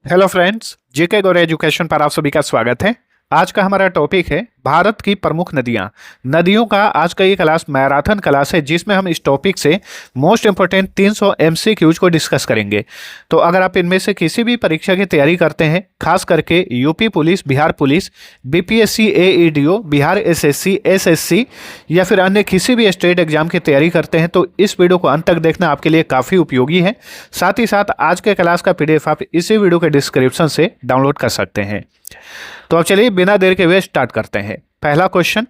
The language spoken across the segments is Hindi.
हेलो फ्रेंड्स, जेके गौर एजुकेशन पर आप सभी का स्वागत है। आज का हमारा टॉपिक है भारत की प्रमुख नदियां। नदियों का आज का ये क्लास मैराथन क्लास है, जिसमें हम इस टॉपिक से मोस्ट इंपोर्टेंट 300 एमसीक्यूज को डिस्कस करेंगे। तो अगर आप इनमें से किसी भी परीक्षा की तैयारी करते हैं, खास करके UP police, Bihar police, BPSC, AEDO, Bihar SSC, SSC या फिर अन्य किसी भी स्टेट एग्जाम की तैयारी करते हैं, तो इस वीडियो को अंत तक देखना आपके लिए काफ़ी उपयोगी है। साथ ही साथ आज के क्लास का पीडीएफ आप इसी वीडियो के डिस्क्रिप्शन से डाउनलोड कर सकते हैं। तो अब चलिए बिना देर के हुए स्टार्ट करते हैं। पहला क्वेश्चन,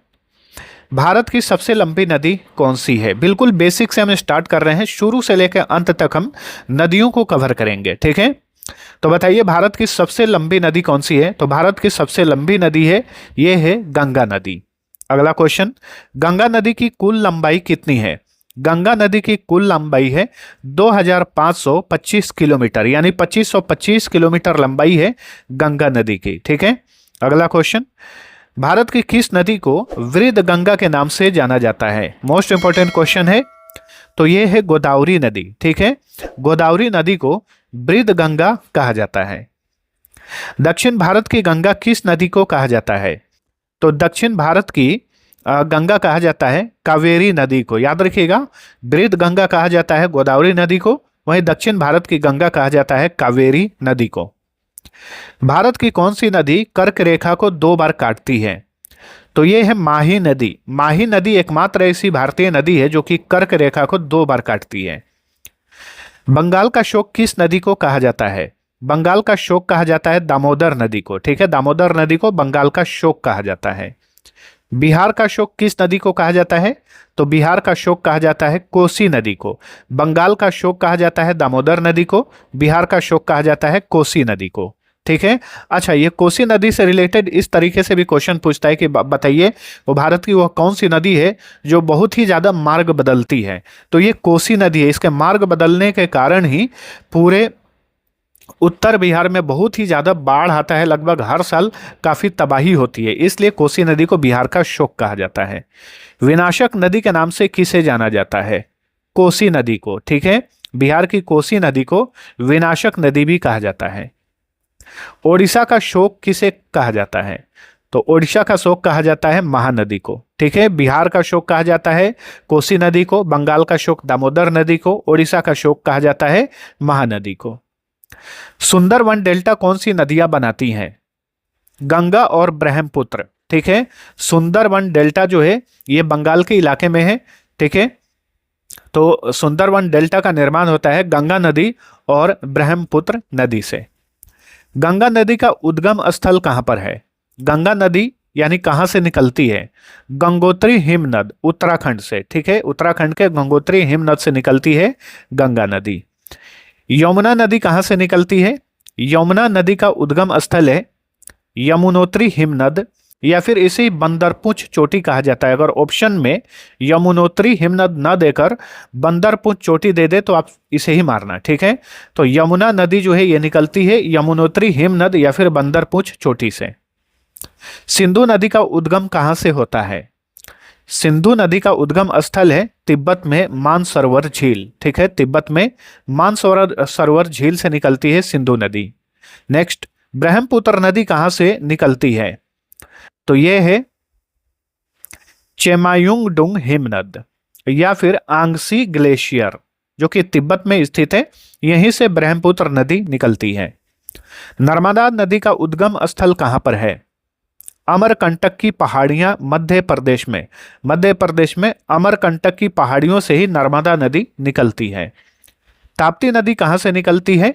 भारत की सबसे लंबी नदी कौन सी है? बिल्कुल बेसिक से हम स्टार्ट कर रहे हैं, शुरू से लेकर अंत तक हम नदियों को कवर करेंगे, ठीक है। तो बताइए भारत की सबसे लंबी नदी कौन सी है? तो भारत की सबसे लंबी नदी है, ये है गंगा नदी। अगला क्वेश्चन, गंगा नदी की कुल लंबाई कितनी है? गंगा नदी की कुल लंबाई है 2525 किलोमीटर, यानी 2525 किलोमीटर लंबाई है गंगा नदी की, ठीक है। अगला क्वेश्चन, भारत की किस नदी को वृद्ध गंगा के नाम से जाना जाता है? मोस्ट इंपोर्टेंट क्वेश्चन है। तो ये है गोदावरी नदी, ठीक है। गोदावरी नदी को वृद्ध गंगा कहा जाता है। दक्षिण भारत की गंगा किस नदी को कहा जाता है? तो दक्षिण भारत की गंगा कहा जाता है कावेरी नदी को। याद रखिएगा, वृद्ध गंगा कहा जाता है गोदावरी नदी को, वहीं दक्षिण भारत की गंगा कहा जाता है कावेरी नदी को। भारत की कौन सी नदी कर्क रेखा को 2 बार काटती है? तो ये है माही नदी। माही नदी एकमात्र ऐसी भारतीय नदी है जो कि कर्क रेखा को 2 बार काटती है। बंगाल का शोक किस नदी को कहा जाता है? बंगाल का शोक कहा जाता है दामोदर नदी को, ठीक है। दामोदर नदी को बंगाल का शोक कहा जाता है। बिहार का शोक किस नदी को कहा जाता है? तो बिहार का शोक कहा जाता है कोसी नदी को। बंगाल का शोक कहा जाता है दामोदर नदी को, बिहार का शोक कहा जाता है कोसी नदी को, ठीक है। अच्छा, ये कोसी नदी से रिलेटेड इस तरीके से भी क्वेश्चन पूछता है कि बताइए वो भारत की वह कौन सी नदी है जो बहुत ही ज्यादा मार्ग बदलती है? तो ये कोसी नदी है। इसके मार्ग बदलने के कारण ही पूरे उत्तर बिहार में बहुत ही ज़्यादा बाढ़ आता है, लगभग हर साल काफ़ी तबाही होती है, इसलिए कोसी नदी को बिहार का शोक कहा जाता है। विनाशक नदी के नाम से किसे जाना जाता है? कोसी नदी को, ठीक है। बिहार की कोसी नदी को विनाशक नदी भी कहा जाता है। ओडिशा का शोक किसे कहा जाता है? तो ओडिशा का शोक कहा जाता है महानदी को, ठीक है। बिहार का शोक कहा जाता है कोसी नदी को, बंगाल का शोक दामोदर नदी को, ओडिशा का शोक कहा जाता है महानदी को। सुंदरवन डेल्टा कौन सी नदियां बनाती हैं? गंगा और ब्रह्मपुत्र, ठीक है। सुंदरवन डेल्टा जो है ये बंगाल के इलाके में है, ठीक है। तो सुंदरवन डेल्टा का निर्माण होता है गंगा नदी और ब्रह्मपुत्र नदी से। गंगा नदी का उद्गम स्थल कहां पर है? गंगा नदी यानी कहां से निकलती है? गंगोत्री हिमनद, उत्तराखंड से, ठीक है। उत्तराखंड के गंगोत्री हिमनद से निकलती है गंगा नदी। यमुना नदी कहां से निकलती है? यमुना नदी का उद्गम स्थल है यमुनोत्री हिमनद, या फिर इसे बंदरपुंछ चोटी कहा जाता है। अगर ऑप्शन में यमुनोत्री हिमनद न देकर बंदरपुंछ चोटी दे दे तो आप इसे ही मारना, ठीक है। तो यमुना नदी जो है ये निकलती है यमुनोत्री हिमनद या फिर बंदरपुंछ चोटी से। सिंधु नदी का उद्गम कहां से होता है? सिंधु नदी का उद्गम स्थल है तिब्बत में मानसरोवर झील, ठीक है। तिब्बत में मानसरोवर झील से निकलती है सिंधु नदी। नेक्स्ट, ब्रह्मपुत्र नदी कहां से निकलती है? तो यह है चेमायुंगडुंग हिमनद या फिर आंगसी ग्लेशियर, जो कि तिब्बत में स्थित है, यहीं से ब्रह्मपुत्र नदी निकलती है। नर्मदा नदी का उद्गम स्थल कहां पर है? अमरकंटक की पहाड़ियां मध्य प्रदेश में अमरकंटक की पहाड़ियों से ही नर्मदा नदी निकलती है। ताप्ती नदी कहां से निकलती है?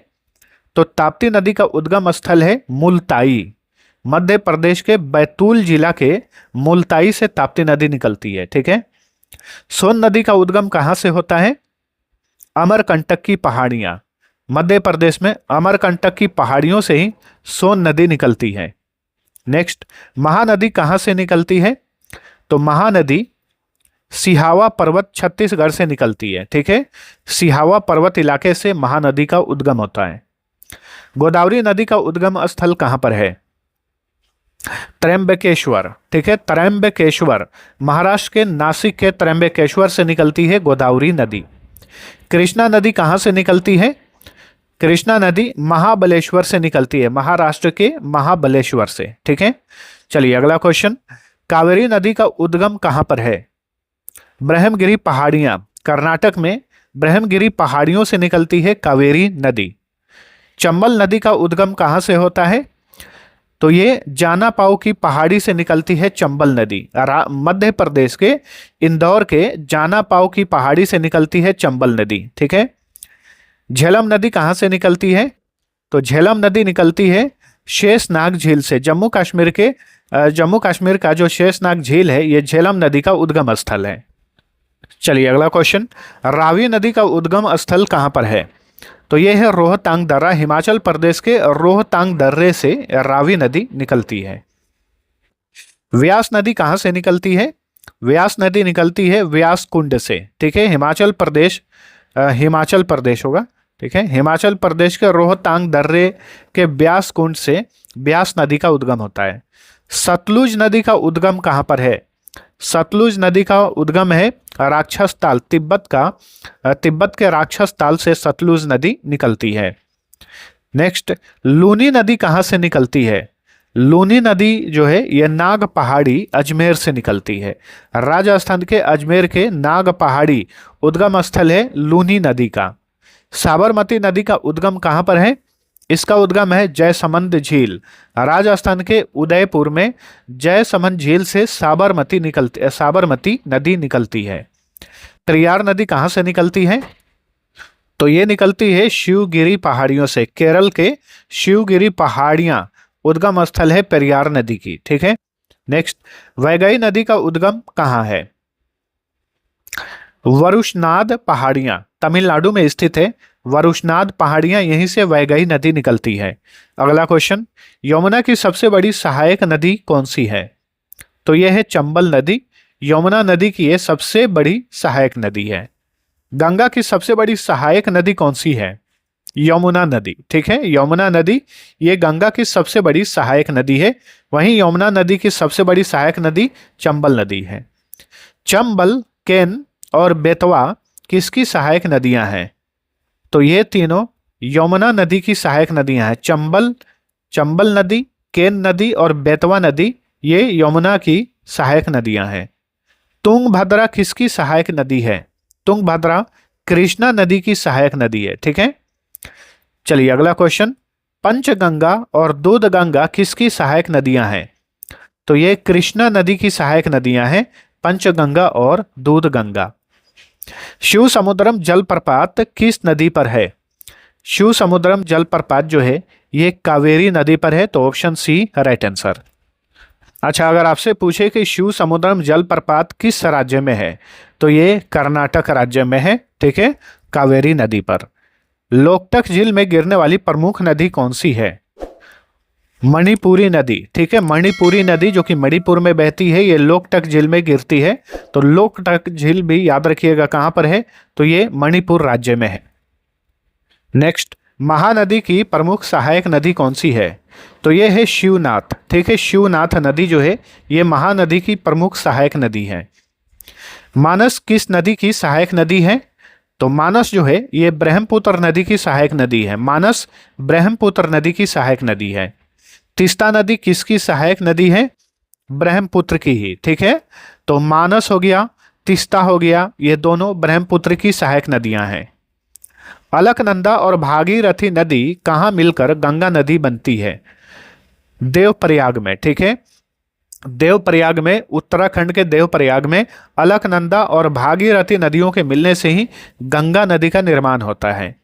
तो ताप्ती नदी का उद्गम स्थल है मुल्ताई। मध्य प्रदेश के बैतूल जिला के मुल्ताई से ताप्ती नदी निकलती है, ठीक है। सोन नदी का उद्गम कहां से होता है? अमरकंटक की पहाड़ियां, मध्य प्रदेश में अमरकंटक की पहाड़ियों से ही सोन नदी निकलती है। नेक्स्ट, महानदी कहां से निकलती है? तो महानदी सिहावा पर्वत छत्तीसगढ़ से निकलती है, ठीक है। सिहावा पर्वत इलाके से महानदी का उद्गम होता है। गोदावरी नदी का उद्गम स्थल कहां पर है? त्र्यंबकेश्वर, ठीक है। त्र्यंबकेश्वर महाराष्ट्र के नासिक के त्र्यंबकेश्वर से निकलती है गोदावरी नदी। कृष्णा नदी कहां से निकलती है? कृष्णा नदी महाबलेश्वर से निकलती है, महाराष्ट्र के महाबलेश्वर से। ठीक है, चलिए अगला क्वेश्चन। कावेरी नदी का उद्गम कहां पर है? ब्रह्मगिरी पहाड़ियां, कर्नाटक में ब्रह्मगिरी पहाड़ियों से निकलती है कावेरी नदी। चंबल नदी का उद्गम कहां से होता है? तो ये जानापाव की पहाड़ी से निकलती है चंबल नदी। मध्य प्रदेश के इंदौर के जानापाव की पहाड़ी से निकलती है चंबल नदी। ठीक है, झेलम नदी कहां से निकलती है? तो झेलम नदी निकलती है शेषनाग झील से। जम्मू कश्मीर का जो शेषनाग झील है, ये झेलम नदी का उद्गम स्थल है। चलिए अगला क्वेश्चन। रावी नदी का उद्गम स्थल कहां पर है? तो यह है रोहतांग दर्रा, हिमाचल प्रदेश के रोहतांग दर्रे से रावी नदी निकलती है। व्यास नदी कहां से निकलती है? व्यास नदी निकलती है व्यास कुंड से। ठीक है, हिमाचल प्रदेश होगा। ठीक है, हिमाचल प्रदेश के रोहतांग दर्रे के व्यास कुंड से व्यास नदी का उद्गम होता है। सतलुज नदी का उद्गम कहां पर है? सतलुज नदी का उद्गम है राक्षस ताल, तिब्बत के राक्षस ताल से सतलुज नदी निकलती है। नेक्स्ट, लूनी नदी कहां से निकलती है? लूनी नदी जो है यह नाग पहाड़ी अजमेर से निकलती है। राजस्थान के अजमेर के नाग पहाड़ी उद्गम स्थल है लूनी नदी का। साबरमती नदी का उद्गम कहां पर है? इसका उद्गम है जयसमंद झील, राजस्थान के उदयपुर में जयसमंद झील से साबरमती नदी निकलती है। त्रियार नदी कहां से निकलती है? तो ये निकलती है शिवगिरी पहाड़ियों से। केरल के शिवगिरी पहाड़ियां उद्गम स्थल है पेरियार नदी की। ठीक है, नेक्स्ट, वैगई नदी का उद्गम कहां है? वरुशनाद पहाड़ियां तमिलनाडु में स्थित है। वरुशनाद पहाड़ियां, यहीं से वैगई नदी निकलती है। अगला क्वेश्चन, यमुना की सबसे बड़ी सहायक नदी कौन सी है? तो यह है चंबल नदी। यमुना नदी की यह सबसे बड़ी सहायक नदी है। गंगा की सबसे बड़ी सहायक नदी कौन सी है? यमुना नदी। ठीक है, यमुना नदी ये गंगा की सबसे बड़ी सहायक नदी है। वहीं यमुना नदी की सबसे बड़ी सहायक नदी चंबल नदी है। चंबल, केन और बेतवा किसकी सहायक नदियां हैं? तो ये तीनों यमुना नदी की सहायक नदियां हैं। चंबल नदी, केन नदी और बेतवा नदी ये यमुना की सहायक नदियां हैं। तुंगभद्रा किसकी सहायक नदी है? तुंगभद्रा कृष्णा नदी की सहायक नदी है। ठीक है, चलिए अगला क्वेश्चन। पंचगंगा और दूधगंगा किसकी सहायक नदियां हैं? तो ये कृष्णा नदी की सहायक नदियां हैं, पंचगंगा और दूधगंगा। शिव समुद्रम जलप्रपात किस नदी पर है? शिव समुद्रम जलप्रपात जो है ये कावेरी नदी पर है। तो ऑप्शन सी राइट आंसर। अच्छा, अगर आपसे पूछे कि शिव समुद्रम जलप्रपात किस राज्य में है, तो ये कर्नाटक राज्य में है। ठीक है, कावेरी नदी पर। लोकटक झील में गिरने वाली प्रमुख नदी कौन सी है? मणिपुरी नदी। ठीक है, मणिपुरी नदी जो कि मणिपुर में बहती है, ये लोकटक झील में गिरती है। तो लोकटक झील भी याद रखिएगा कहां पर है, तो ये मणिपुर राज्य में है। नेक्स्ट, महानदी की प्रमुख सहायक नदी कौन सी है? तो ये है शिवनाथ। ठीक है, शिवनाथ नदी जो है ये महानदी की प्रमुख सहायक नदी है। मानस किस नदी की सहायक नदी है? तो मानस जो है ये ब्रह्मपुत्र नदी की सहायक नदी है। मानस ब्रह्मपुत्र नदी की सहायक नदी है। तीस्ता नदी किसकी सहायक नदी है? ब्रह्मपुत्र की ही। ठीक है, तो मानस हो गया, तीस्ता हो गया, ये दोनों ब्रह्मपुत्र की सहायक नदियां हैं। अलकनंदा और भागीरथी नदी कहां मिलकर गंगा नदी बनती है? देवप्रयाग में। ठीक है, देवप्रयाग में, उत्तराखंड के देवप्रयाग में अलकनंदा और भागीरथी नदियों के मिलने से ही गंगा नदी का निर्माण होता है।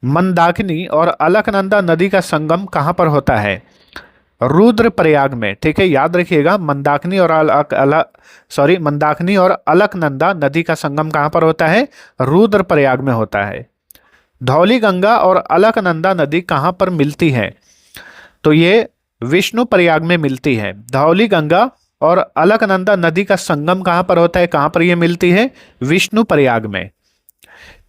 मंदाकिनी और अलकनंदा नदी का संगम कहां पर होता है? रुद्रप्रयाग में। ठीक है, याद रखिएगा मंदाकिनी और अलकनंदा नदी का संगम कहां पर होता है? रुद्रप्रयाग में होता है। धौली गंगा और अलकनंदा नदी कहां पर मिलती है? तो ये विष्णु प्रयाग में मिलती है। धौली गंगा और अलकनंदा नदी का संगम कहां पर होता है? कहां पर यह मिलती है? विष्णु प्रयाग में।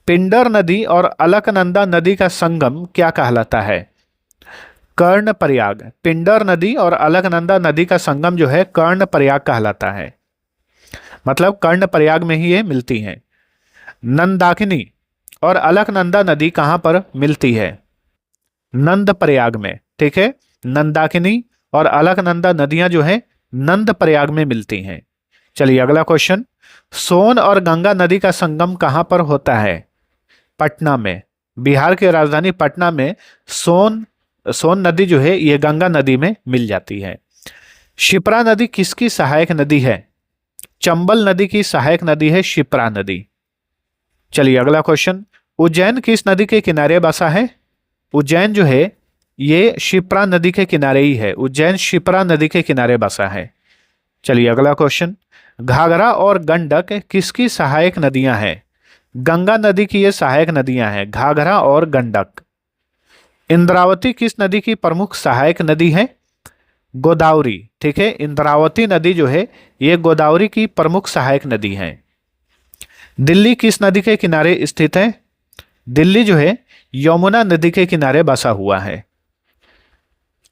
पिंडर नदी और अलकनंदा नदी का संगम क्या कहलाता है? कर्ण प्रयाग। पिंडर नदी और अलकनंदा नदी का संगम जो है कर्ण प्रयाग कहलाता है। मतलब कर्ण प्रयाग में ही ये मिलती हैं। नंदाकिनी और अलकनंदा नदी कहां पर मिलती है? नंद प्रयाग में, ठीक है। नंदाकिनी और अलकनंदा नदियां जो है नंद प्रयाग में मिलती हैं। चलिए अगला क्वेश्चन, सोन और गंगा नदी का संगम कहां पर होता है? पटना में। बिहार की राजधानी पटना में सोन सोन नदी जो है ये गंगा नदी में मिल जाती है। शिप्रा नदी किसकी सहायक नदी है? चंबल नदी की सहायक नदी है शिप्रा नदी। चलिए अगला क्वेश्चन, उज्जैन किस नदी के किनारे बसा है? उज्जैन जो है ये शिप्रा नदी के किनारे ही है। उज्जैन शिप्रा नदी के किनारे बसा है। चलिए अगला क्वेश्चन, घाघरा और गंडक किसकी सहायक नदियां हैं? गंगा नदी की ये सहायक नदियां हैं, घाघरा और गंडक। इंद्रावती किस नदी की प्रमुख सहायक नदी है? गोदावरी, ठीक है। इंद्रावती नदी जो है ये गोदावरी की प्रमुख सहायक नदी है। दिल्ली किस नदी के किनारे स्थित है? दिल्ली जो है यमुना नदी के किनारे बसा हुआ है।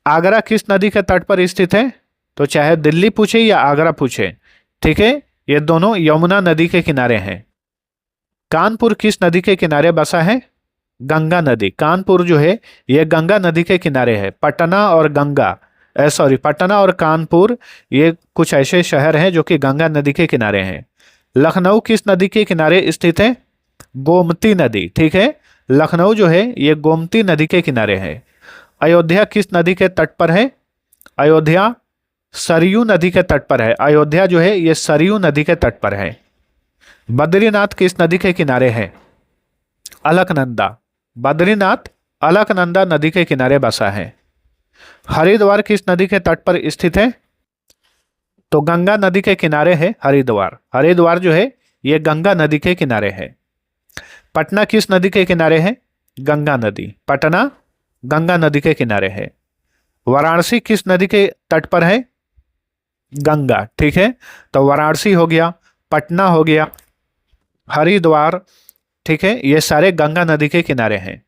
आगरा किस नदी के तट पर स्थित है? तो चाहे दिल्ली पूछे या आगरा पूछे, ठीक है, ये दोनों यमुना नदी के किनारे हैं। कानपुर किस नदी के किनारे बसा है? गंगा नदी। कानपुर जो है ये गंगा नदी के किनारे है। पटना और पटना और कानपुर ये कुछ ऐसे शहर हैं जो कि गंगा नदी के किनारे हैं। लखनऊ किस नदी के किनारे स्थित है? गोमती नदी, ठीक है। लखनऊ जो है ये गोमती नदी के किनारे है। अयोध्या किस नदी के तट पर है? अयोध्या सरयू नदी के तट पर है। अयोध्या जो है ये सरयू नदी के तट पर है। बद्रीनाथ किस नदी के किनारे है? अलकनंदा। बद्रीनाथ अलकनंदा नदी के किनारे बसा है। हरिद्वार किस नदी के तट पर स्थित है? तो गंगा नदी के किनारे है हरिद्वार। हरिद्वार जो है ये गंगा नदी के किनारे है। पटना किस नदी के किनारे है? गंगा नदी। पटना गंगा नदी के किनारे है। वाराणसी किस नदी के तट पर है? गंगा, ठीक है। तो वाराणसी हो गया, पटना हो गया, हरिद्वार, ठीक है, ये सारे गंगा नदी के किनारे हैं।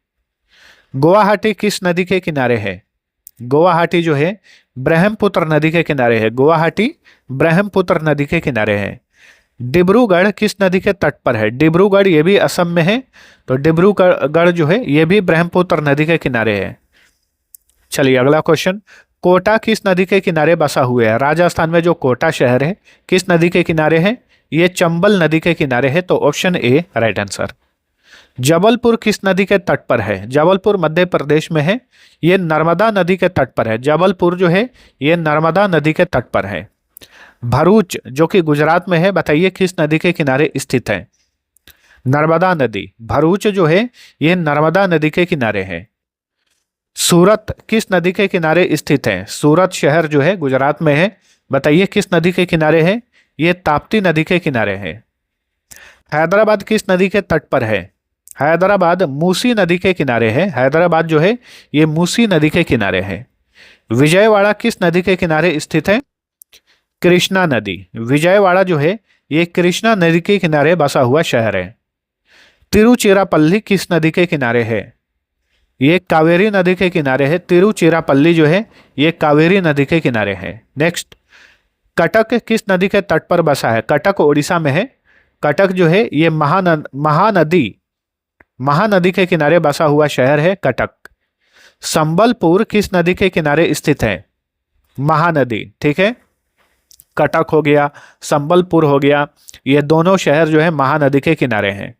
गुवाहाटी किस नदी के किनारे है? गुवाहाटी जो है ब्रह्मपुत्र नदी के किनारे है। गुवाहाटी ब्रह्मपुत्र नदी के किनारे है। डिब्रूगढ़ किस नदी के तट पर है? डिब्रूगढ़ ये भी असम में है। तो डिब्रूगढ़ जो है ये भी ब्रह्मपुत्र नदी के किनारे है। चलिए अगला क्वेश्चन, कोटा किस नदी के किनारे बसा हुआ है? राजस्थान में जो कोटा शहर है किस नदी के किनारे है? ये चंबल नदी के किनारे है। तो option A right answer. Jabalpur किस नदी के तट पर है? जबलपुर मध्य प्रदेश में है। ये नर्मदा नदी के तट पर है। जबलपुर जो है ये नर्मदा नदी के तट पर है। भरूच जो कि गुजरात में है, बताइए किस नदी के किनारे स्थित है? नर्मदा नदी। भरूच जो है ये नर्मदा नदी के किनारे है। सूरत किस नदी के किनारे स्थित है? सूरत शहर जो है गुजरात में है, बताइए किस नदी के किनारे है? ये ताप्ती नदी के किनारे है। हैदराबाद किस नदी के तट पर है? हैदराबाद मूसी नदी के किनारे है। हैदराबाद जो है ये मूसी नदी के किनारे है। विजयवाड़ा किस नदी के किनारे स्थित है? कृष्णा नदी। विजयवाड़ा जो है ये कृष्णा नदी के किनारे बसा हुआ शहर है। तिरुचिरापल्ली किस नदी के किनारे है? ये कावेरी नदी के किनारे है। तिरुचिरापल्ली जो है ये कावेरी नदी के किनारे है। नेक्स्ट, कटक किस नदी के तट पर बसा है? कटक उड़ीसा में है। कटक जो है ये महानदी के किनारे बसा हुआ शहर है कटक। संबलपुर किस नदी के किनारे स्थित है? महानदी, ठीक है। कटक हो गया, संबलपुर हो गया, ये दोनों शहर जो है महानदी के किनारे हैं।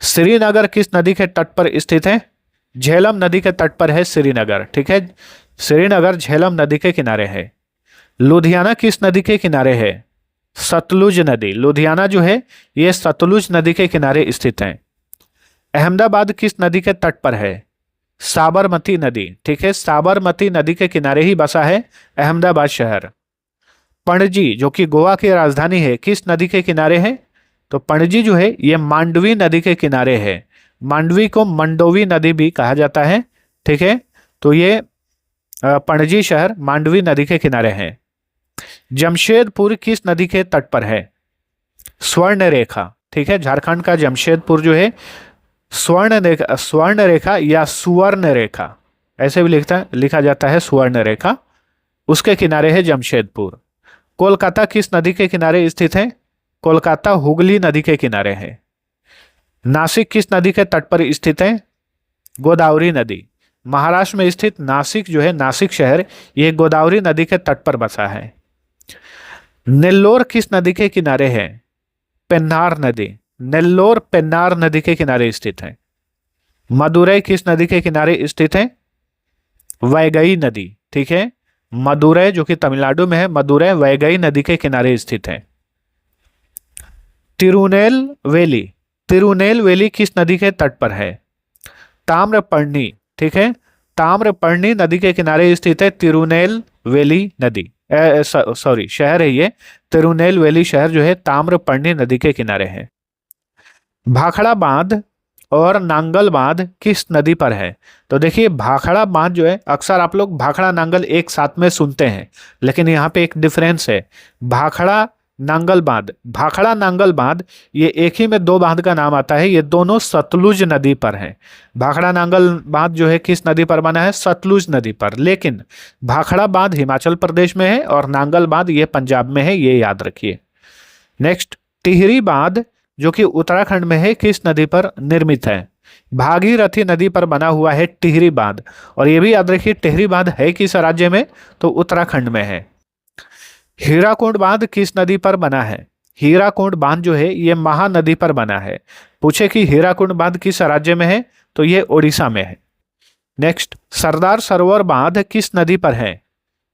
श्रीनगर किस नदी के तट पर स्थित है? झेलम नदी के तट पर है श्रीनगर, ठीक है। श्रीनगर झेलम नदी के किनारे है। लुधियाना किस नदी के किनारे है? सतलुज नदी। लुधियाना जो है ये सतलुज नदी के किनारे स्थित है। अहमदाबाद किस नदी के तट पर है? साबरमती नदी, ठीक है। साबरमती नदी के किनारे ही बसा है अहमदाबाद शहर। पणजी जो कि गोवा की राजधानी है किस नदी के किनारे है? तो पणजी जो है ये मांडवी नदी के किनारे है। मांडवी को मंडोवी नदी भी कहा जाता है, ठीक है। तो ये पणजी शहर मांडवी नदी के किनारे है। जमशेदपुर किस नदी के तट पर है? स्वर्ण रेखा, ठीक है। झारखंड का जमशेदपुर जो है स्वर्ण रेखा या सुवर्ण रेखा ऐसे भी लिखा जाता है, स्वर्ण रेखा, उसके किनारे है जमशेदपुर। कोलकाता किस नदी के किनारे स्थित है? कोलकाता हुगली नदी के किनारे है। नासिक किस नदी के तट पर स्थित है? गोदावरी नदी। महाराष्ट्र में स्थित नासिक जो है, नासिक शहर, ये गोदावरी नदी के तट पर बसा है। नेल्लोर किस नदी के किनारे है? पेन्नार नदी। नेल्लोर पेन्नार नदी के किनारे स्थित है। मदुरई किस नदी के किनारे स्थित है? वैगई नदी। ठीक है, मदुरई जो कि तमिलनाडु में है, मदुरई वैगई नदी के किनारे स्थित है। तिरुनेलवेली, तिरुनेलवेली किस नदी के तट पर है? ताम्रपर्णी। ठीक है, ताम्रपर्णी नदी के किनारे स्थित है तिरुनेलवेली नदी। सॉरी, शहर है ये, तिरुनेलवेली शहर जो है ताम्रपर्णी नदी के किनारे है। भाखड़ा बांध और नांगल बांध किस नदी पर है? तो देखिए, भाखड़ा बांध जो है, अक्सर आप लोग भाखड़ा नांगल एक साथ में सुनते हैं, लेकिन यहाँ पे एक डिफरेंस है। भाखड़ा नांगल बांध, भाखड़ा नांगल बांध, ये एक ही में दो बांध का नाम आता है। ये दोनों सतलुज नदी पर हैं। भाखड़ा नांगल बांध जो है किस नदी पर बना है? सतलुज नदी पर। लेकिन भाखड़ा बांध हिमाचल प्रदेश में है और नांगल बांध ये पंजाब में है, ये याद रखिए। नेक्स्ट, टिहरी बांध जो कि उत्तराखंड में है, किस नदी पर निर्मित है? भागीरथी नदी पर बना हुआ है टिहरी बांध। और ये भी याद रखिए, टिहरी बांध है किस राज्य में? तो उत्तराखंड में है। हीराकुंड बांध किस नदी पर बना है? हीराकुंड बांध जो है ये महानदी पर बना है। पूछे कि हीराकुंड बांध किस राज्य में है? तो ये ओडिशा में है। नेक्स्ट, सरदार सरोवर बांध किस नदी पर है?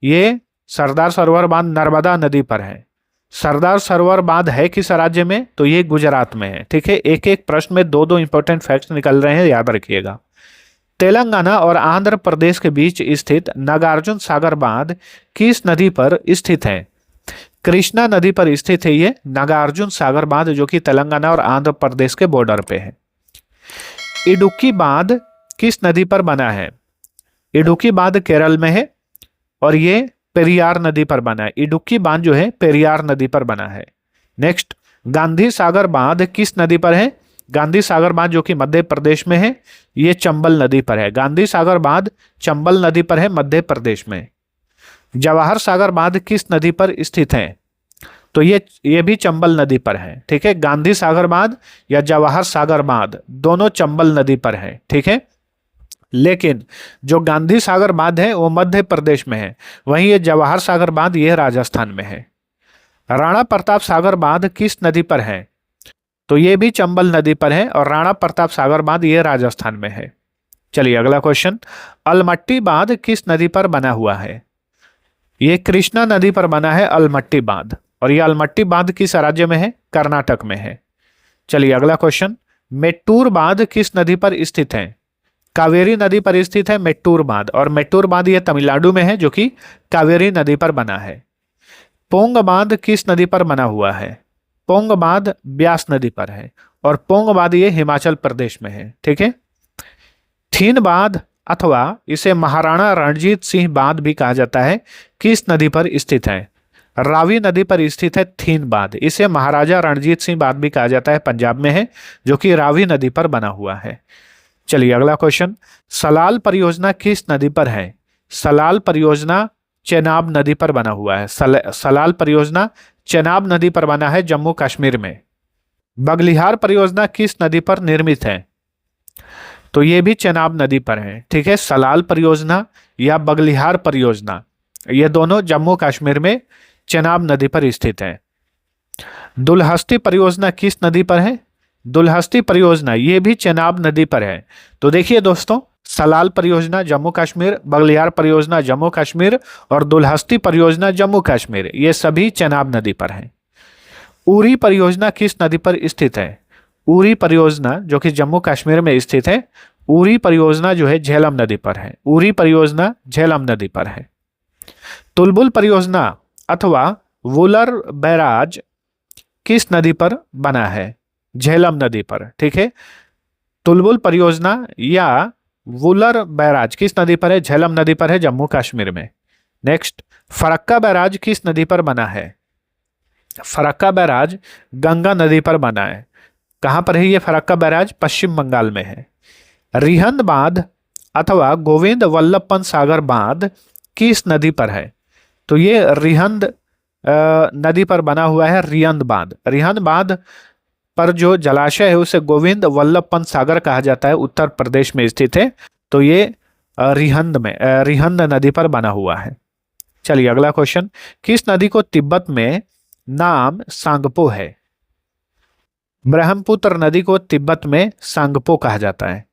ये सरदार सरोवर बांध नर्मदा नदी पर है। सरदार सरोवर बांध है किस राज्य में? तो ये गुजरात में है। ठीक है, एक एक प्रश्न में दो दो इंपॉर्टेंट फैक्ट्स निकल रहे हैं, याद रखिएगा। तेलंगाना और आंध्र प्रदेश के बीच स्थित नागार्जुन सागर बांध किस नदी पर स्थित है? कृष्णा नदी पर स्थित है ये नागार्जुन सागर बांध, जो कि तेलंगाना और आंध्र प्रदेश के बॉर्डर पे है। इडुक्की बांध किस नदी पर बना है? इडुक्की बांध केरल में है और ये पेरियार नदी पर बना है। इडुक्की बांध जो है पेरियार नदी पर बना है। नेक्स्ट, गांधी सागर बांध किस नदी पर है? गांधी सागर बांध जो कि मध्य प्रदेश में है, ये चंबल नदी पर है। गांधी सागर बांध चंबल नदी पर है, मध्य प्रदेश में। जवाहर सागर बांध किस नदी पर स्थित है? तो ये भी चंबल नदी पर है। ठीक है, गांधी सागर बांध या जवाहर सागर बांध दोनों चंबल नदी पर है। ठीक है, लेकिन जो गांधी सागर बांध है वो मध्य प्रदेश में है, वहीं ये जवाहर सागर बांध ये राजस्थान में है। राणा प्रताप सागर बांध किस नदी पर है? तो ये भी चंबल नदी पर है और राणा प्रताप सागर बांध ये राजस्थान में है। चलिए अगला क्वेश्चन, अलमट्टी बांध किस नदी पर बना हुआ है? ये कृष्णा नदी पर बना है अलमट्टी बांध, और ये अलमट्टी बांध किस राज्य में है? कर्नाटक में है। चलिए अगला क्वेश्चन, मेट्टूर बांध किस नदी पर स्थित है? कावेरी नदी पर स्थित है मेट्टूर बांध, और मेट्टूर बांध ये तमिलनाडु में है, जो कि कावेरी नदी पर बना है। पोंग बांध किस नदी पर बना हुआ है? पोंग बांध ब्यास नदी पर है, और पोंग बांध ये हिमाचल प्रदेश में है। ठीक है, थीन बांध अथवा इसे महाराणा रणजीत सिंह बांध भी कहा जाता है, किस नदी पर स्थित है? रावी नदी पर स्थित है थीन बांध। इसे महाराजा रणजीत सिंह बांध भी कहा जाता है, पंजाब में है, जो कि रावी नदी पर बना हुआ है। चलिए अगला क्वेश्चन, सलाल परियोजना किस नदी पर है? सलाल परियोजना चेनाब नदी पर बना हुआ है। सलाल परियोजना चेनाब नदी पर बना है, जम्मू कश्मीर में। बगलिहार परियोजना किस नदी पर निर्मित है? तो ये भी चेनाब नदी पर है। ठीक है, सलाल परियोजना या बगलिहार परियोजना ये दोनों जम्मू कश्मीर में चेनाब नदी पर स्थित है। दुलहस्ती परियोजना किस नदी पर है? दुलहस्ती परियोजना ये भी चेनाब नदी पर है। तो देखिए दोस्तों, सलाल परियोजना जम्मू कश्मीर, बगलिहार परियोजना जम्मू कश्मीर और दुलहस्ती परियोजना जम्मू कश्मीर, ये सभी चेनाब नदी पर है। उरी परियोजना किस नदी पर स्थित है? उरी परियोजना जो कि जम्मू कश्मीर में स्थित है, उरी परियोजना जो है झेलम नदी पर है। उरी परियोजना झेलम नदी पर है। तुलबुल परियोजना अथवा वुलर बैराज किस नदी पर बना है? झेलम नदी पर। ठीक है, तुलबुल परियोजना या वुलर बैराज किस नदी पर है? झेलम नदी पर है, जम्मू कश्मीर में। नेक्स्ट, फरक्का बैराज किस नदी पर बना है? फरक्का बैराज गंगा नदी पर बना है। कहां पर है ये फरक्का बैराज? पश्चिम बंगाल में है। रिहंद बांध अथवा गोविंद वल्लभ पंत सागर बांध किस नदी पर है? तो ये रिहंद नदी पर बना हुआ है, रिहंद बांध। रिहंद बांध पर जो जलाशय है उसे गोविंद वल्लभ पंत सागर कहा जाता है, उत्तर प्रदेश में स्थित है। तो ये रिहंद नदी पर बना हुआ है। चलिए अगला क्वेश्चन, किस नदी को तिब्बत में नाम सांगपो है? ब्रह्मपुत्र नदी को तिब्बत में सांगपो कहा जाता है।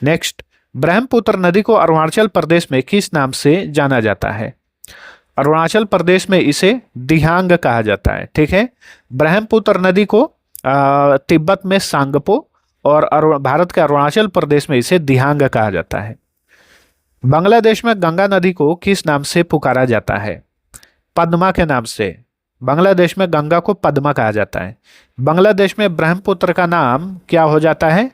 नेक्स्ट, ब्रह्मपुत्र नदी को अरुणाचल प्रदेश में किस नाम से जाना जाता है? अरुणाचल प्रदेश में इसे दिहांग कहा जाता है। ठीक है, ब्रह्मपुत्र नदी को तिब्बत में सांगपो और भारत के अरुणाचल प्रदेश में इसे दिहांग कहा जाता है। बांग्लादेश में गंगा नदी को किस नाम से पुकारा जाता है? पद्मा के नाम से। बांग्लादेश में गंगा को पद्मा कहा जाता है। बांग्लादेश में ब्रह्मपुत्र का नाम क्या हो जाता है?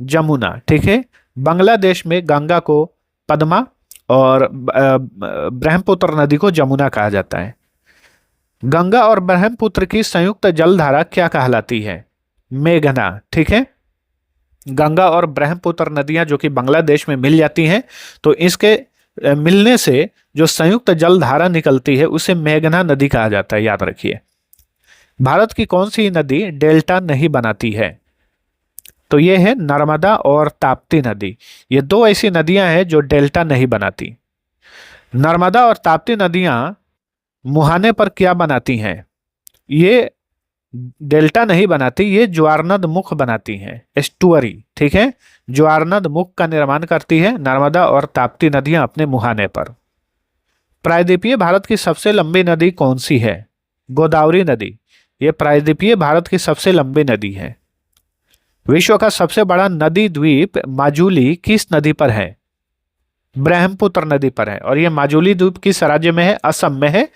जमुना। ठीक है, बांग्लादेश में गंगा को पद्मा और ब्रह्मपुत्र नदी को जमुना कहा जाता है। गंगा और ब्रह्मपुत्र की संयुक्त जलधारा क्या कहलाती है? मेघना। ठीक है, गंगा और ब्रह्मपुत्र नदियां जो कि बांग्लादेश में मिल जाती हैं, तो इसके मिलने से जो संयुक्त जलधारा निकलती है उसे मेघना नदी कहा जाता है, याद रखिए। भारत की कौन सी नदी डेल्टा नहीं बनाती है? तो ये है नर्मदा और ताप्ती नदी। ये दो ऐसी नदियां हैं जो डेल्टा नहीं बनाती। नर्मदा और ताप्ती नदियां मुहाने पर क्या बनाती हैं? ये डेल्टा नहीं बनाती, ये ज्वारनद मुख बनाती हैं, एस्टुअरी। ठीक है, ज्वारनद मुख का निर्माण करती है नर्मदा और ताप्ती नदियां अपने मुहाने पर। प्रायद्वीपीय भारत की सबसे लंबी नदी कौन सी है? गोदावरी नदी। ये प्रायद्वीपीय भारत की सबसे लंबी नदी है। विश्व का सबसे बड़ा नदी द्वीप माजुली किस नदी पर है? ब्रह्मपुत्र नदी पर है। और यह माजुली द्वीप किस राज्य में है? असम में है।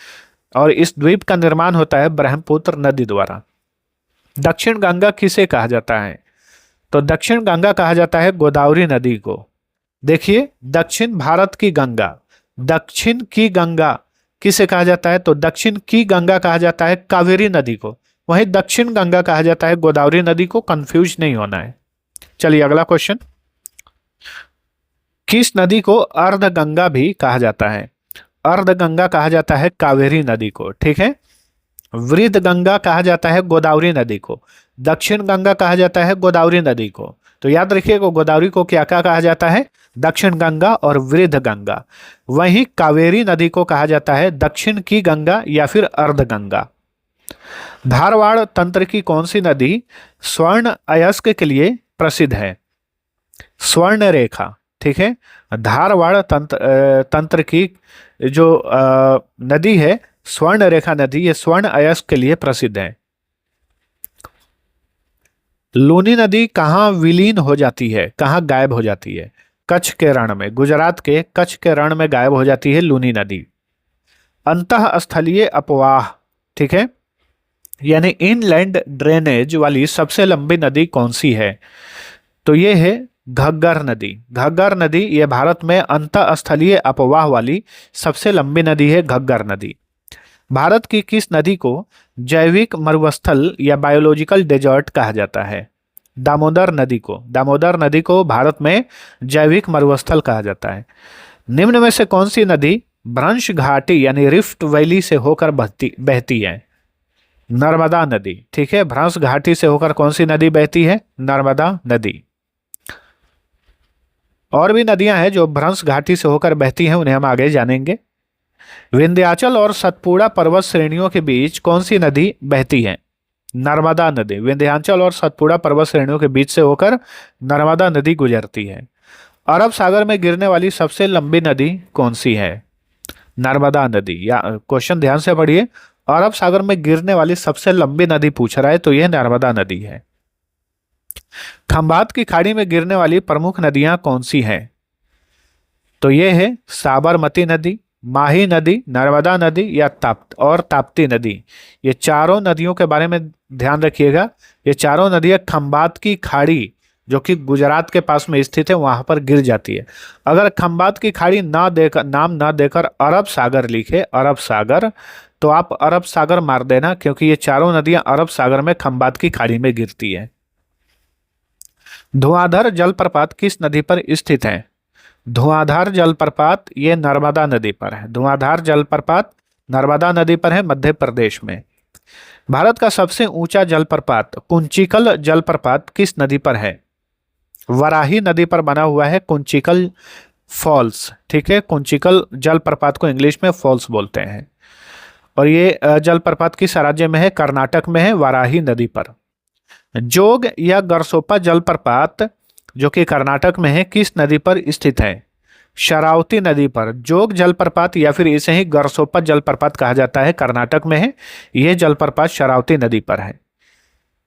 और इस द्वीप का निर्माण होता है ब्रह्मपुत्र नदी द्वारा। दक्षिण गंगा किसे कहा जाता है? तो दक्षिण गंगा कहा जाता है गोदावरी नदी को। देखिए, दक्षिण भारत की गंगा, दक्षिण की गंगा किसे कहा जाता है? तो दक्षिण की गंगा कहा जाता है कावेरी नदी को। वहीं दक्षिण गंगा कहा जाता है गोदावरी नदी को। कंफ्यूज नहीं होना है। चलिए अगला क्वेश्चन, किस नदी को अर्ध गंगा भी कहा जाता है? अर्ध गंगा कहा जाता है कावेरी नदी को। ठीक है, वृद्ध गंगा कहा जाता है गोदावरी नदी को। दक्षिण गंगा कहा जाता है गोदावरी नदी को। तो याद रखिएगा, गोदावरी को क्या क्या कहा जाता है? दक्षिण गंगा और वृद्ध गंगा। वहीं कावेरी नदी को कहा जाता है दक्षिण की गंगा या फिर अर्ध गंगा। धारवाड़ तंत्र की कौन सी नदी स्वर्ण अयस्क के लिए प्रसिद्ध है? स्वर्ण रेखा। ठीक है, धारवाड़ तंत्र की जो नदी है स्वर्ण रेखा नदी, ये स्वर्ण अयस्क के लिए प्रसिद्ध है। लूनी नदी कहाँ विलीन हो जाती है, कहाँ गायब हो जाती है? कच्छ के रण में। गुजरात के कच्छ के रण में गायब हो जाती है लूनी नदी। अंतःस्थलीय अपवाह, ठीक है, यानी इनलैंड ड्रेनेज वाली सबसे लंबी नदी कौन सी है? तो ये है घग्गर नदी। घग्गर नदी ये भारत में अंतःस्थलीय अपवाह वाली सबसे लंबी नदी है, घग्गर नदी। भारत की किस नदी को जैविक मरुस्थल या बायोलॉजिकल डेजर्ट कहा जाता है? दामोदर नदी को। दामोदर नदी को भारत में जैविक मरुस्थल कहा जाता है। निम्न में से कौन सी नदी भ्रंश घाटी यानी रिफ्ट वैली से होकर बहती है? नर्मदा नदी। ठीक है, भ्रंश घाटी से होकर कौन सी नदी बहती है? नर्मदा नदी। और भी नदियां हैं जो भ्रंश घाटी से होकर बहती हैं, उन्हें हम आगे जानेंगे। विंध्याचल और सतपुड़ा पर्वत श्रेणियों के बीच कौन सी नदी बहती है? नर्मदा नदी। विंध्याचल और सतपुड़ा पर्वत श्रेणियों के बीच से होकर नर्मदा नदी गुजरती है। अरब सागर में गिरने वाली सबसे लंबी नदी कौन सी है? नर्मदा नदी। या क्वेश्चन ध्यान से पढ़िए, अरब सागर में गिरने वाली सबसे लंबी नदी पूछ रहा है, तो यह नर्मदा नदी है। खंभात की खाड़ी में गिरने वाली प्रमुख नदियां कौन सी हैं? तो ये है साबरमती नदी, माही नदी, नर्मदा नदी या ताप्ती नदी। ये चारों नदियों के बारे में ध्यान रखिएगा। ये चारों नदियां खंभात की खाड़ी जो कि गुजरात के पास में स्थित है वहां पर गिर जाती है। अगर खंभात की खाड़ी नाम ना देकर अरब सागर लिखे, अरब सागर, तो आप अरब सागर मार देना, क्योंकि ये चारों नदियां अरब सागर में खंभात की खाड़ी में गिरती है। धुआंधार जलप्रपात किस नदी पर स्थित है? धुआंधार जलप्रपात ये नर्मदा नदी पर है। धुआंधार जलप्रपात नर्मदा नदी पर है, मध्य प्रदेश में। भारत का सबसे ऊंचा जलप्रपात कुंचिकल जलप्रपात किस नदी पर है? वराही नदी पर बना हुआ है कुंचिकल फॉल्स, ठीक है। कुंचिकल जलप्रपात को इंग्लिश में फॉल्स बोलते हैं। और ये जलप्रपात किस राज्य में है? कर्नाटक में है, वाराही नदी पर। जोग या गरसोपा जलप्रपात जो कि कर्नाटक में है, किस नदी पर स्थित है? शरावती नदी पर। जोग जलप्रपात या फिर इसे ही गरसोपा जलप्रपात कहा जाता है, कर्नाटक में है। यह जलप्रपात शरावती नदी पर है।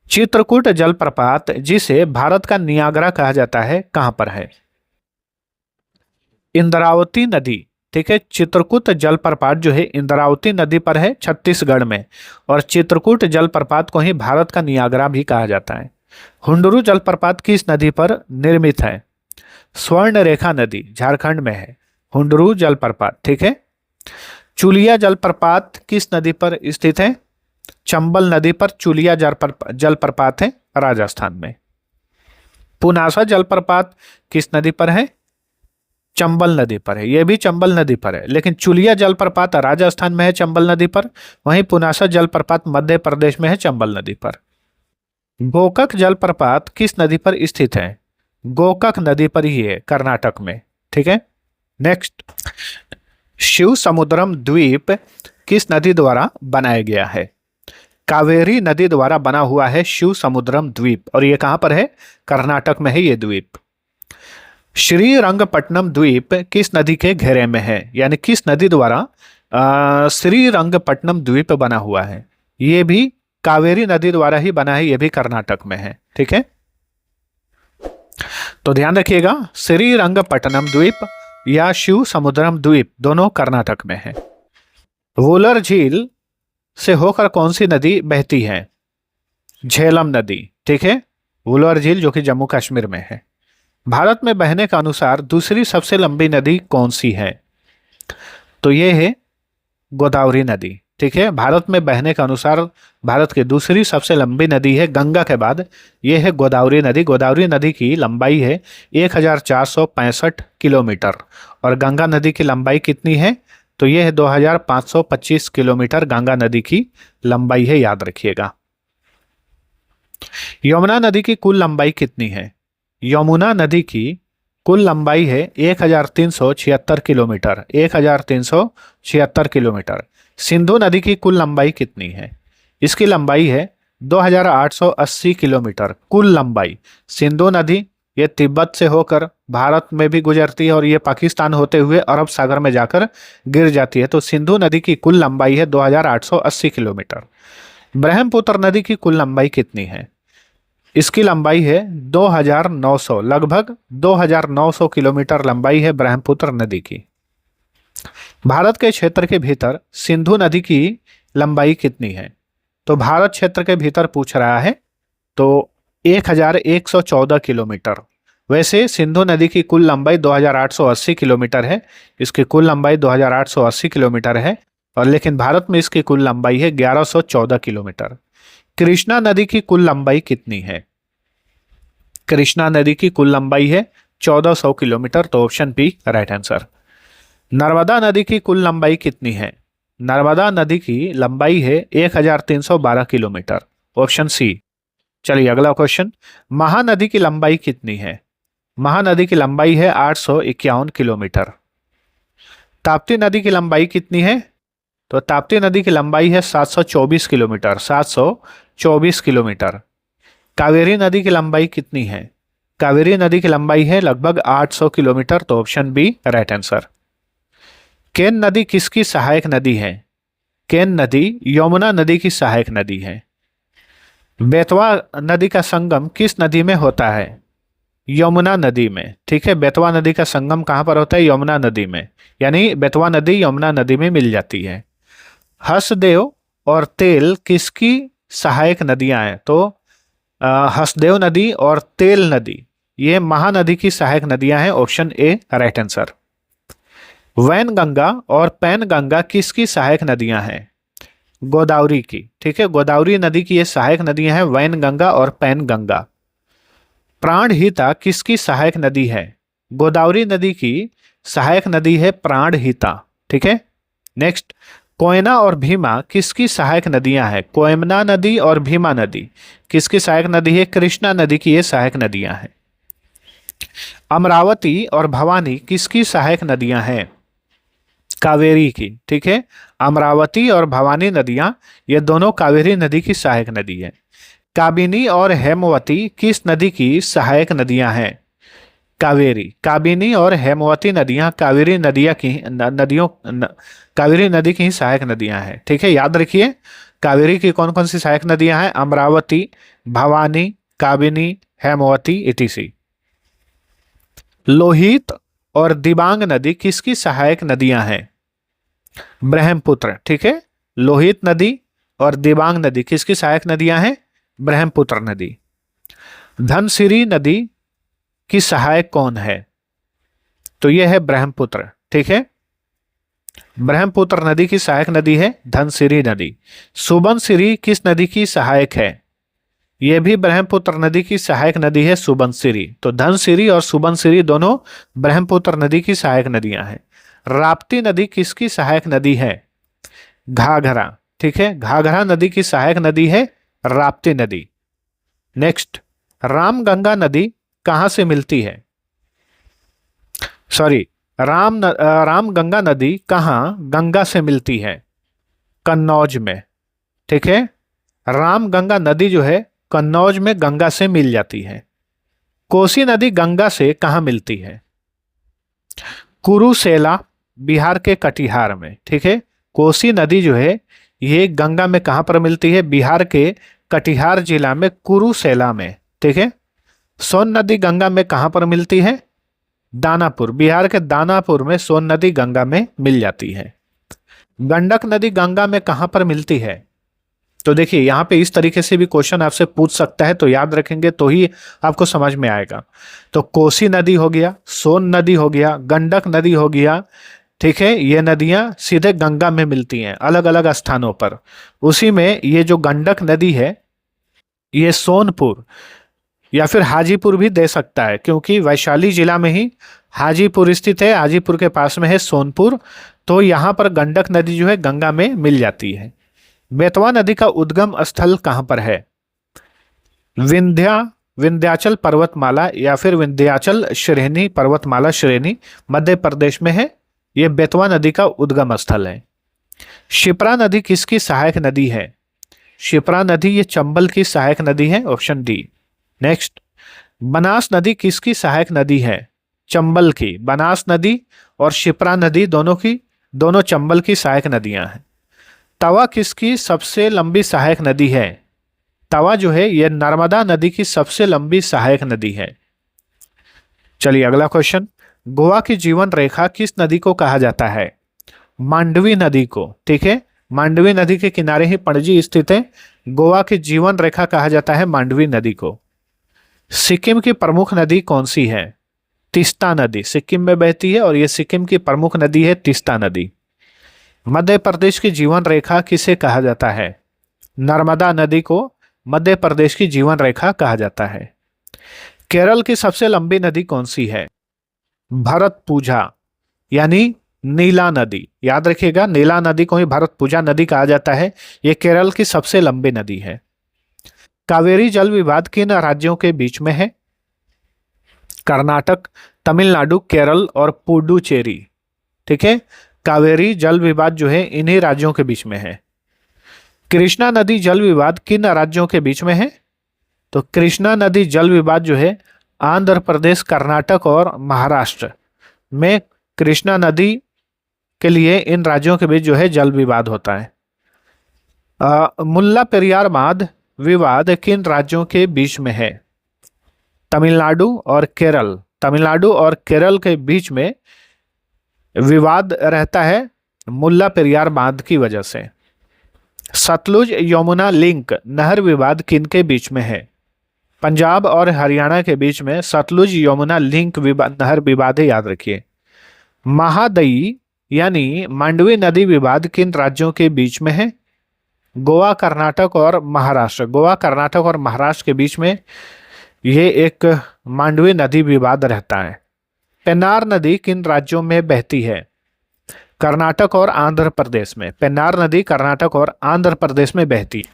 चित्रकूट जलप्रपात जिसे भारत का नियाग्रा कहा जाता है, कहां पर है? इंद्रावती नदी, ठीक है। चित्रकूट जलप्रपात जो है इंद्रावती नदी पर है, छत्तीसगढ़ में। और चित्रकूट जलप्रपात को ही भारत का नियाग्रा भी कहा जाता है। हुंडरू जलप्रपात किस नदी पर निर्मित है? स्वर्ण रेखा नदी, झारखंड में है हुंडरू जलप्रपात, ठीक है। चुलिया जलप्रपात किस नदी पर स्थित है? चंबल नदी पर चुलिया जलप्रपात है, राजस्थान में। पुनासा जलप्रपात किस नदी पर है? चंबल नदी पर है, यह भी चंबल नदी पर है। लेकिन चुलिया जलप्रपात राजस्थान में है, चंबल नदी पर। वहीं पुनासा जलप्रपात मध्य प्रदेश में है, चंबल नदी पर। गोकक जलप्रपात किस नदी पर स्थित है? गोकक नदी पर ही है, कर्नाटक में, ठीक है। नेक्स्ट, शिव समुद्रम द्वीप किस नदी द्वारा बनाया गया है? कावेरी नदी द्वारा बना हुआ है शिव समुद्रम द्वीप। और यह कहां पर है? कर्नाटक में है यह द्वीप। श्रीरंगपट्टनम द्वीप किस नदी के घेरे में है? यानी किस नदी द्वारा श्रीरंगपट्टनम द्वीप बना हुआ है? यह भी कावेरी नदी द्वारा ही बना है, यह भी कर्नाटक में है, ठीक है। तो ध्यान रखिएगा, श्रीरंगपट्टनम द्वीप या शिव समुद्रम द्वीप दोनों कर्नाटक में है। वुलर झील से होकर कौन सी नदी बहती है? झेलम नदी, ठीक है। वुलर झील जो कि जम्मू कश्मीर में है। भारत में बहने का अनुसार दूसरी सबसे लंबी नदी कौन सी है? तो यह है गोदावरी नदी, ठीक है। भारत में बहने का अनुसार भारत की दूसरी सबसे लंबी नदी है गंगा के बाद, यह है गोदावरी नदी। गोदावरी नदी की लंबाई है 1465 किलोमीटर। और गंगा नदी की लंबाई कितनी है? तो यह है 2525 किलोमीटर गंगा नदी की लंबाई है, याद रखिएगा। यमुना नदी की कुल लंबाई कितनी है? यमुना नदी की कुल लंबाई है 1376 किलोमीटर, 1376 किलोमीटर। सिंधु नदी की कुल लंबाई कितनी है? इसकी लंबाई है 2880 किलोमीटर कुल लंबाई। सिंधु नदी ये तिब्बत से होकर भारत में भी गुजरती है और ये पाकिस्तान होते हुए अरब सागर में जाकर गिर जाती है। तो सिंधु नदी की कुल लंबाई है 2880 किलोमीटर। ब्रह्मपुत्र नदी की कुल लंबाई कितनी है? इसकी लंबाई है 2900, लगभग 2900 किलोमीटर लंबाई है ब्रह्मपुत्र नदी की। भारत के क्षेत्र के भीतर सिंधु नदी की लंबाई कितनी है? तो भारत क्षेत्र के भीतर पूछ रहा है, तो 1114 किलोमीटर। वैसे सिंधु नदी की कुल लंबाई 2880 किलोमीटर है, इसकी कुल लंबाई 2880 किलोमीटर है। और लेकिन भारत में इसकी कुल लंबाई है 1114 किलोमीटर। कृष्णा नदी की कुल लंबाई कितनी है? कृष्णा नदी की कुल लंबाई है 1400 किलोमीटर। तो option B right answer. Narmada नदी की कुल लंबाई कितनी है? नर्मदा नदी की लंबाई है 1312 किलोमीटर, ऑप्शन सी। चलिए अगला क्वेश्चन, महानदी की लंबाई कितनी है? महानदी की लंबाई है 851 किलोमीटर। ताप्ती नदी की लंबाई कितनी है? तो ताप्ती नदी की लंबाई है 724 किलोमीटर, 724 किलोमीटर। कावेरी नदी की लंबाई कितनी है? कावेरी नदी की लंबाई है लगभग 800 किलोमीटर। तो ऑप्शन बी राइट आंसर। केन नदी किसकी सहायक नदी है? केन नदी यमुना नदी की सहायक नदी है। बेतवा नदी का संगम किस नदी में होता है? यमुना नदी में, ठीक है। बेतवा नदी का संगम कहां पर होता है? यमुना नदी में, यानी बेतवा नदी यमुना नदी में मिल जाती है। हसदेव और तेल किसकी सहायक नदियां हैं? तो हसदेव नदी और तेल नदी ये महानदी की सहायक नदियां हैं, option A right answer. Wainganga और पैनगंगा किसकी सहायक नदियां हैं? गोदावरी की, ठीक है। गोदावरी नदी की ये सहायक नदियां हैं, वैनगंगा और पैनगंगा। प्राणहिता किसकी सहायक नदी है? गोदावरी नदी की सहायक नदी है प्राणहिता, ठीक है। नेक्स्ट, कोयना और भीमा किसकी सहायक नदियां हैं? कोयना नदी और भीमा नदी किसकी सहायक नदी है? कृष्णा नदी की ये सहायक नदियां हैं। अमरावती और भवानी किसकी सहायक नदियां हैं? कावेरी की। ठीक है, अमरावती और भवानी नदियां ये दोनों कावेरी नदी की सहायक नदी है। काबिनी और हेमवती किस नदी की सहायक नदियां हैं? कावेरी। काबिनी और हेमवती नदियां कावेरी नदियां की कावेरी नदी की ही सहायक नदियां हैं। ठीक है, याद रखिए कावेरी की कौन कौन सी सहायक नदियां हैं? अमरावती, भवानी, काबिनी, हेमवती इतिसी। लोहित और दिबांग नदी किसकी सहायक नदियां हैं? ब्रह्मपुत्र। ठीक है, लोहित नदी और दिबांग नदी किसकी सहायक नदियां हैं? ब्रह्मपुत्र नदी। धनसिरी नदी की सहायक कौन है? तो यह है ब्रह्मपुत्र। ठीक है, ब्रह्मपुत्र नदी की सहायक नदी है धनसिरी नदी। सुबनसिरी किस नदी की सहायक है? यह भी ब्रह्मपुत्र नदी की सहायक नदी है सुबनसिरी। तो धनसिरी और सुबनसिरी दोनों ब्रह्मपुत्र नदी की सहायक नदियां हैं। राप्ती नदी किसकी सहायक नदी है? घाघरा। ठीक है, घाघरा नदी की सहायक नदी है राप्ती नदी। नेक्स्ट, रामगंगा नदी कहां से मिलती है? सॉरी, रामगंगा नदी कहां गंगा से मिलती है? कन्नौज में। ठीक है, रामगंगा नदी जो है कन्नौज में गंगा से मिल जाती है। कोसी नदी गंगा से कहां मिलती है? कुरुसेला, बिहार के कटिहार में। ठीक है, कोसी नदी जो है ये गंगा में कहां पर मिलती है? बिहार के कटिहार जिला में कुरुसेला में। ठीक है, सोन नदी गंगा में कहां पर मिलती है? दानापुर, बिहार के दानापुर में सोन नदी गंगा में मिल जाती है। गंडक नदी गंगा में कहां पर मिलती है? तो देखिए यहां पे इस तरीके से भी क्वेश्चन आपसे पूछ सकता है, तो याद रखेंगे तो ही आपको समझ में आएगा। तो कोसी नदी हो गया, सोन नदी हो गया, गंडक नदी हो गया। ठीक है, ये नदियां सीधे गंगा में मिलती हैं अलग अलग स्थानों पर। उसी में ये जो गंडक नदी है ये सोनपुर या फिर हाजीपुर भी दे सकता है, क्योंकि वैशाली जिला में ही हाजीपुर स्थित है, हाजीपुर के पास में है सोनपुर। तो यहाँ पर गंडक नदी जो है गंगा में मिल जाती है। बेतवा नदी का उद्गम स्थल कहाँ पर है? विंध्याचल पर्वतमाला या फिर विंध्याचल श्रेणी पर्वतमाला श्रेणी मध्य प्रदेश में है। यह बेतवा नदी का उद्गम स्थल है। शिप्रा नदी किसकी सहायक नदी है? शिप्रा नदी ये चंबल की सहायक नदी है, ऑप्शन डी। नेक्स्ट, बनास नदी किसकी सहायक नदी है? चंबल की। बनास नदी और शिप्रा नदी दोनों चंबल की सहायक नदियां हैं। तवा किसकी सबसे लंबी सहायक नदी है? तवा जो है यह नर्मदा नदी की सबसे लंबी सहायक नदी है। चलिए अगला क्वेश्चन, गोवा की जीवन रेखा किस नदी को कहा जाता है? मांडवी नदी को। ठीक है, मांडवी नदी के किनारे ही पणजी स्थित है। गोवा की जीवन रेखा कहा जाता है मांडवी नदी को। सिक्किम की प्रमुख नदी कौन सी है? तीस्ता नदी सिक्किम में बहती है और यह सिक्किम की प्रमुख नदी है तीस्ता नदी। मध्य प्रदेश की जीवन रेखा किसे कहा जाता है? नर्मदा नदी को मध्य प्रदेश की जीवन रेखा कहा जाता है। केरल की सबसे लंबी नदी कौन सी है? भरतपुझा यानी नीला नदी। याद रखिएगा नीला नदी को ही भरतपुझा नदी कहा जाता है। यह केरल की सबसे लंबी नदी है। कावेरी जल विवाद किन राज्यों के बीच में है? कर्नाटक, तमिलनाडु, केरल और पुडुचेरी। ठीक है, कावेरी जल विवाद जो है इन्हीं राज्यों के बीच में है। कृष्णा नदी जल विवाद किन राज्यों के बीच में है? तो कृष्णा नदी जल विवाद जो है आंध्र प्रदेश, कर्नाटक और महाराष्ट्र में कृष्णा नदी के लिए इन राज्यों के बीच जो है जल विवाद होता है। मुल्ला पेरियार बांध विवाद किन राज्यों के बीच में है? तमिलनाडु और केरल। तमिलनाडु और केरल के बीच में विवाद रहता है मुल्ला पेरियार बांध की वजह से। सतलुज यमुना लिंक नहर विवाद किन के बीच में है? पंजाब और हरियाणा के बीच में सतलुज यमुना लिंक नहर विवाद है, याद रखिए। महादई यानी मांडवी नदी विवाद किन राज्यों के बीच में है? गोवा, कर्नाटक और महाराष्ट्र। गोवा, कर्नाटक और महाराष्ट्र के बीच में ये एक मांडवी नदी विवाद रहता है। पेन्नार नदी किन राज्यों में बहती है? कर्नाटक और आंध्र प्रदेश में। पेन्नार नदी कर्नाटक और आंध्र प्रदेश में बहती है।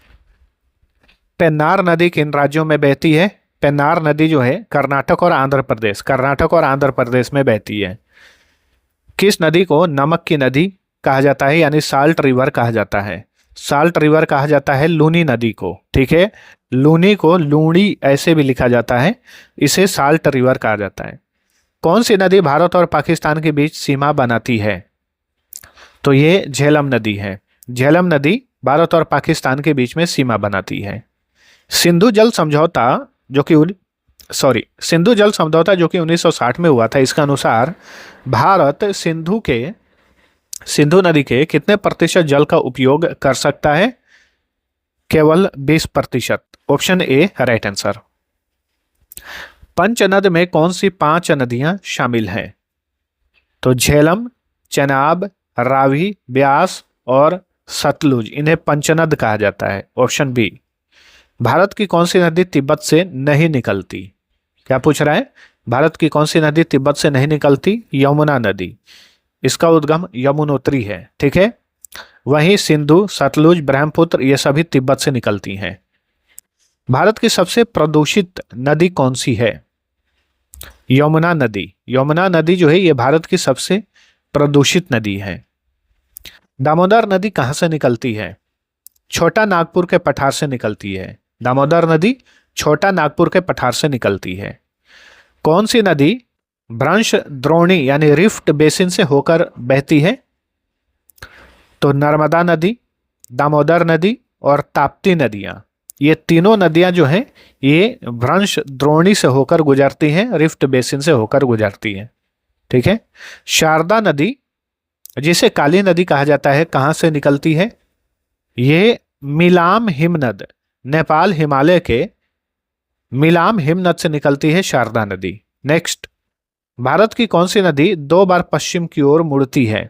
पेन्नार नदी किन राज्यों में बहती है? पेन्नार नदी जो है कर्नाटक और आंध्र प्रदेश में बहती है। किस नदी को नमक की नदी कहा जाता है, यानी साल्ट रिवर कहा जाता है? साल्ट रिवर कहा जाता है लूनी नदी को। ठीक है, लूनी को लूणी ऐसे भी लिखा जाता है, इसे साल्ट रिवर कहा जाता है। कौन सी नदी भारत और पाकिस्तान के बीच सीमा बनाती है? तो ये झेलम नदी है। झेलम नदी भारत और पाकिस्तान के बीच में सीमा बनाती है। सिंधु जल समझौता जो कि 1960 में हुआ था, इसके अनुसार भारत सिंधु नदी के कितने प्रतिशत जल का उपयोग कर सकता है? केवल 20%। Option A right answer. पंचनद में कौन सी 5 नदियां शामिल हैं? तो झेलम, चेनाब, रावी, ब्यास और सतलुज, इन्हें पंचनद कहा जाता है। Option B. भारत की कौन सी नदी तिब्बत से नहीं निकलती? क्या पूछ रहा है? भारत की कौन सी नदी तिब्बत से नहीं निकलती? यमुना नदी, इसका उद्गम यमुनोत्री है। ठीक है, वहीं सिंधु, सतलुज, ब्रह्मपुत्र ये सभी तिब्बत से निकलती हैं। भारत की सबसे प्रदूषित नदी कौन सी है? यमुना नदी। यमुना नदी जो है ये भारत की सबसे प्रदूषित नदी है। दामोदर नदी कहाँ से निकलती है? छोटा नागपुर के पठार से निकलती है। दामोदर नदी छोटा नागपुर के पठार से निकलती है। कौन सी नदी भ्रंश द्रोणी यानी रिफ्ट बेसिन से होकर बहती है? तो नर्मदा नदी, दामोदर नदी और ताप्ती नदियां, ये तीनों नदियां जो हैं ये भ्रंश द्रोणी से होकर गुजरती हैं, रिफ्ट बेसिन से होकर गुजरती हैं। ठीक है, शारदा नदी जिसे काली नदी कहा जाता है कहाँ से निकलती है? ये मिलाम हिमनद, नेपाल हिमालय के मिलाम हिमनद से निकलती है शारदा नदी। नेक्स्ट, भारत की कौन सी नदी 2 बार पश्चिम की ओर मुड़ती है?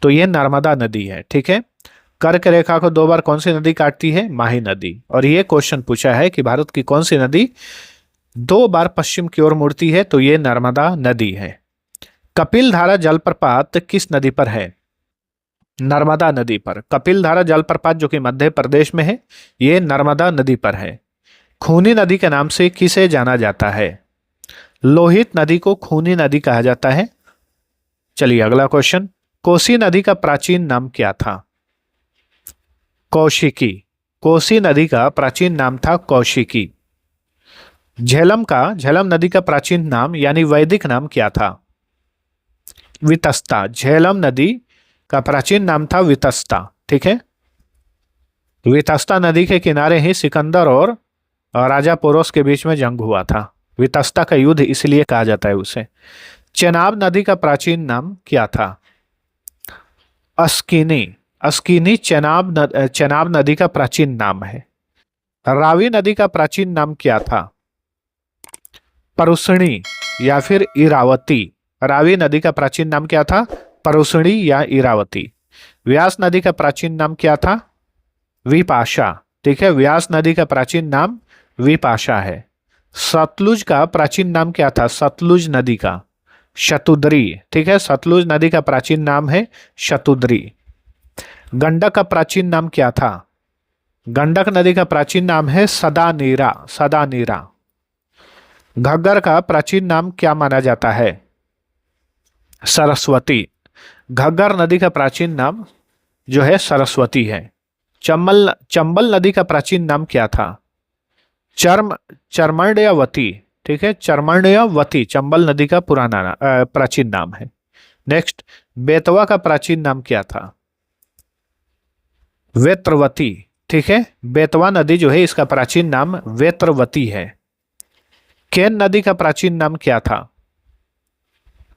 तो ये नर्मदा नदी है। ठीक है, कर्क रेखा को 2 बार कौन सी नदी काटती है? माही नदी। और ये क्वेश्चन पूछा है कि भारत की कौन सी नदी 2 बार पश्चिम की ओर मुड़ती है? तो ये नर्मदा नदी है। कपिल धारा जलप्रपात किस नदी पर है? नर्मदा नदी पर। कपिल धारा जलप्रपात जो कि मध्य प्रदेश में है, ये नर्मदा नदी पर है। खूनी नदी के नाम से किसे जाना जाता है? लोहित नदी को खूनी नदी कहा जाता है। चलिए अगला क्वेश्चन, कोसी नदी का प्राचीन नाम क्या था? कौशिकी। कोसी नदी का प्राचीन नाम था कौशिकी। झेलम नदी का प्राचीन नाम यानी वैदिक नाम क्या था? वितस्ता। झेलम नदी का प्राचीन नाम था वितस्ता। ठीक है, वितस्ता नदी के किनारे ही सिकंदर और राजा पोरोस के बीच में जंग हुआ था। वितस्ता का युद्ध इसलिए कहा जाता है उसे। चेनाब नदी का प्राचीन नाम क्या था? अस्किनी चेनाब नदी का प्राचीन नाम है। रावी नदी का प्राचीन नाम क्या था? परुषणी या फिर इरावती। रावी नदी का प्राचीन नाम क्या था? परुषणी या इरावती। व्यास नदी का प्राचीन नाम क्या था? विपाशा। ठीक है, व्यास नदी का प्राचीन नाम विपाशा है। सतलुज का प्राचीन नाम क्या था? सतलुज नदी का शतुद्री। ठीक है, सतलुज नदी का प्राचीन नाम है शतुद्री। गंडक का प्राचीन नाम क्या था? गंडक नदी का प्राचीन नाम है सदानीरा। घग्गर का प्राचीन नाम क्या माना जाता है? सरस्वती। घग्गर नदी का प्राचीन नाम जो है सरस्वती है। चंबल नदी का प्राचीन नाम क्या था? चर्मण्यवती। ठीक है, चर्मण्यवती चंबल नदी का प्राचीन नाम है। नेक्स्ट, बेतवा का प्राचीन नाम क्या था? वेत्रवती। ठीक है, बेतवा नदी जो है इसका प्राचीन नाम वेत्रवती है। केन नदी का प्राचीन नाम क्या था?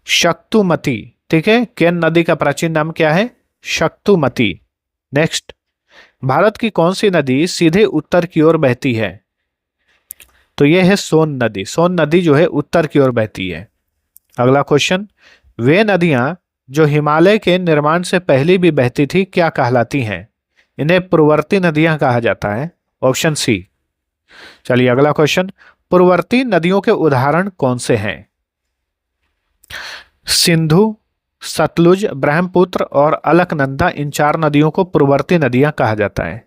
शक्तुमती। ठीक है, केन नदी का प्राचीन नाम क्या है? शक्तुमती। नेक्स्ट, भारत की कौन सी नदी सीधे उत्तर की ओर बहती है? तो यह है सोन नदी। सोन नदी जो है उत्तर की ओर बहती है। अगला क्वेश्चन, वे नदियां जो हिमालय के निर्माण से पहले भी बहती थी क्या कहलाती हैं? इन्हें पूर्ववर्ती नदियां कहा जाता है। Option C. चलिए अगला क्वेश्चन, पूर्ववर्ती नदियों के उदाहरण कौन से हैं? सिंधु, सतलुज, ब्रह्मपुत्र और अलकनंदा, इन 4 नदियों को पूर्ववर्ती नदियां कहा जाता है।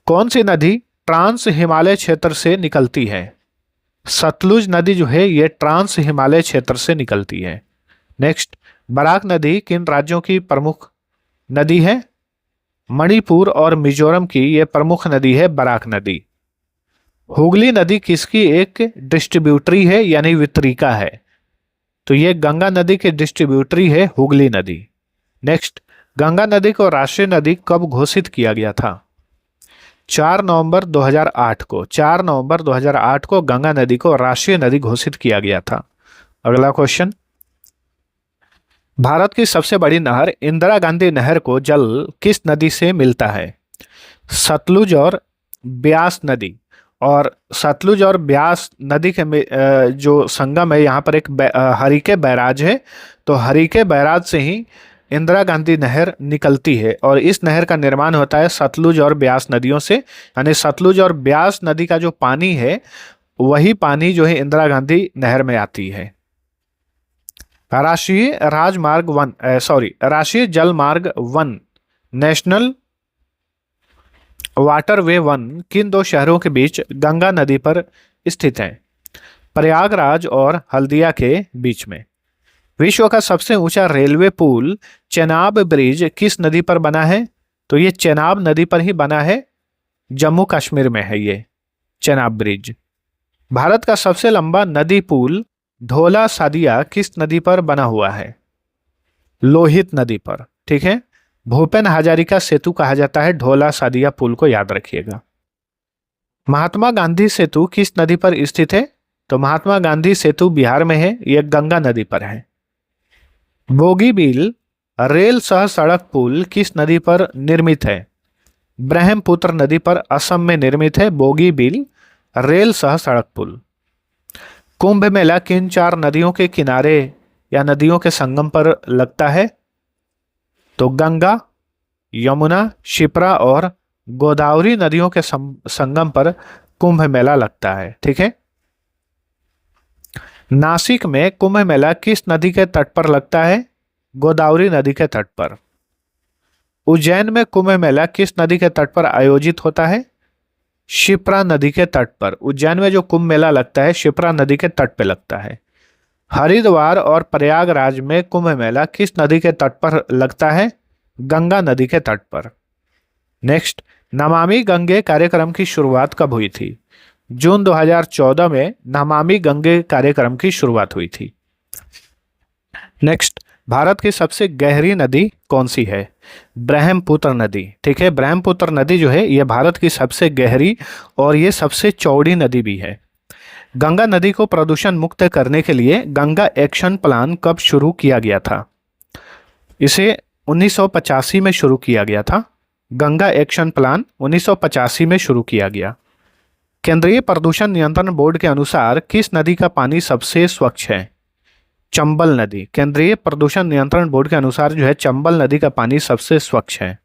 कौन सी नदी ट्रांस हिमालय क्षेत्र से निकलती है। सतलुज नदी जो है ये ट्रांस हिमालय क्षेत्र से निकलती है। नेक्स्ट, बराक नदी किन राज्यों की प्रमुख नदी है? मणिपुर और मिजोरम की ये प्रमुख नदी है बराक नदी। हुगली नदी किसकी एक डिस्ट्रीब्यूटरी है यानी वितरिका है? तो ये गंगा नदी की डिस्ट्रीब्यूटरी है हुगली नदी। नेक्स्ट, गंगा नदी को राष्ट्रीय नदी कब घोषित किया गया था? 4 नवंबर 2008 को। 4 नवंबर 2008 को गंगा नदी को राष्ट्रीय नदी घोषित किया गया था। अगला क्वेश्चन, भारत की सबसे बड़ी नहर इंदिरा गांधी नहर को जल किस नदी से मिलता है? सतलुज और ब्यास नदी। और सतलुज और ब्यास नदी के जो संगम है यहाँ पर एक हरिके बैराज है। तो हरिके बैराज से ही इंदिरा गांधी नहर निकलती है और इस नहर का निर्माण होता है सतलुज और ब्यास नदियों से। यानी सतलुज और ब्यास नदी का जो पानी है वही पानी जो है इंदिरा गांधी नहर में आती है। राष्ट्रीय जल मार्ग 1 नेशनल वाटरवे 1 किन दो शहरों के बीच गंगा नदी पर स्थित है? प्रयागराज और हल्दिया के बीच में। विश्व का सबसे ऊंचा रेलवे पुल चेनाब ब्रिज किस नदी पर बना है? तो ये चेनाब नदी पर ही बना है, जम्मू कश्मीर में है ये चेनाब ब्रिज। भारत का सबसे लंबा नदी पुल ढोला सादिया किस नदी पर बना हुआ है? लोहित नदी पर। ठीक है, भूपेन हजारिका सेतु कहा जाता है ढोला सादिया पुल को, याद रखिएगा। महात्मा गांधी सेतु किस नदी पर स्थित है? तो महात्मा गांधी सेतु बिहार में है, यह गंगा नदी पर है। बोगीबील रेल सह सड़क पुल किस नदी पर निर्मित है? ब्रह्मपुत्र नदी पर असम में निर्मित है बोगीबील रेल सह सड़क पुल। कुंभ मेला किन 4 नदियों के किनारे या नदियों के संगम पर लगता है? तो गंगा, यमुना, शिप्रा और गोदावरी नदियों के संगम पर कुंभ मेला लगता है। ठीक है, नासिक में कुंभ मेला किस नदी के तट पर लगता है? गोदावरी नदी के तट पर। उज्जैन में कुंभ मेला किस नदी के तट पर आयोजित होता है? शिप्रा नदी के तट पर। उज्जैन में जो कुंभ मेला लगता है शिप्रा नदी के तट पर लगता है। हरिद्वार और प्रयागराज में कुंभ मेला किस नदी के तट पर लगता है? गंगा नदी के तट पर। नेक्स्ट, नमामि गंगे कार्यक्रम की शुरुआत कब हुई थी? जून 2014 में नमामि गंगे कार्यक्रम की शुरुआत हुई थी। नेक्स्ट, भारत की सबसे गहरी नदी कौन सी है? ब्रह्मपुत्र नदी। ठीक है, ब्रह्मपुत्र नदी जो है यह भारत की सबसे गहरी और ये सबसे चौड़ी नदी भी है। गंगा नदी को प्रदूषण मुक्त करने के लिए गंगा एक्शन प्लान कब शुरू किया गया था? इसे 1985 में शुरू किया गया था। गंगा एक्शन प्लान 1985 में शुरू किया गया। केंद्रीय प्रदूषण नियंत्रण बोर्ड के अनुसार किस नदी का पानी सबसे स्वच्छ है? चंबल नदी। केंद्रीय प्रदूषण नियंत्रण बोर्ड के अनुसार जो है चंबल नदी का पानी सबसे स्वच्छ है।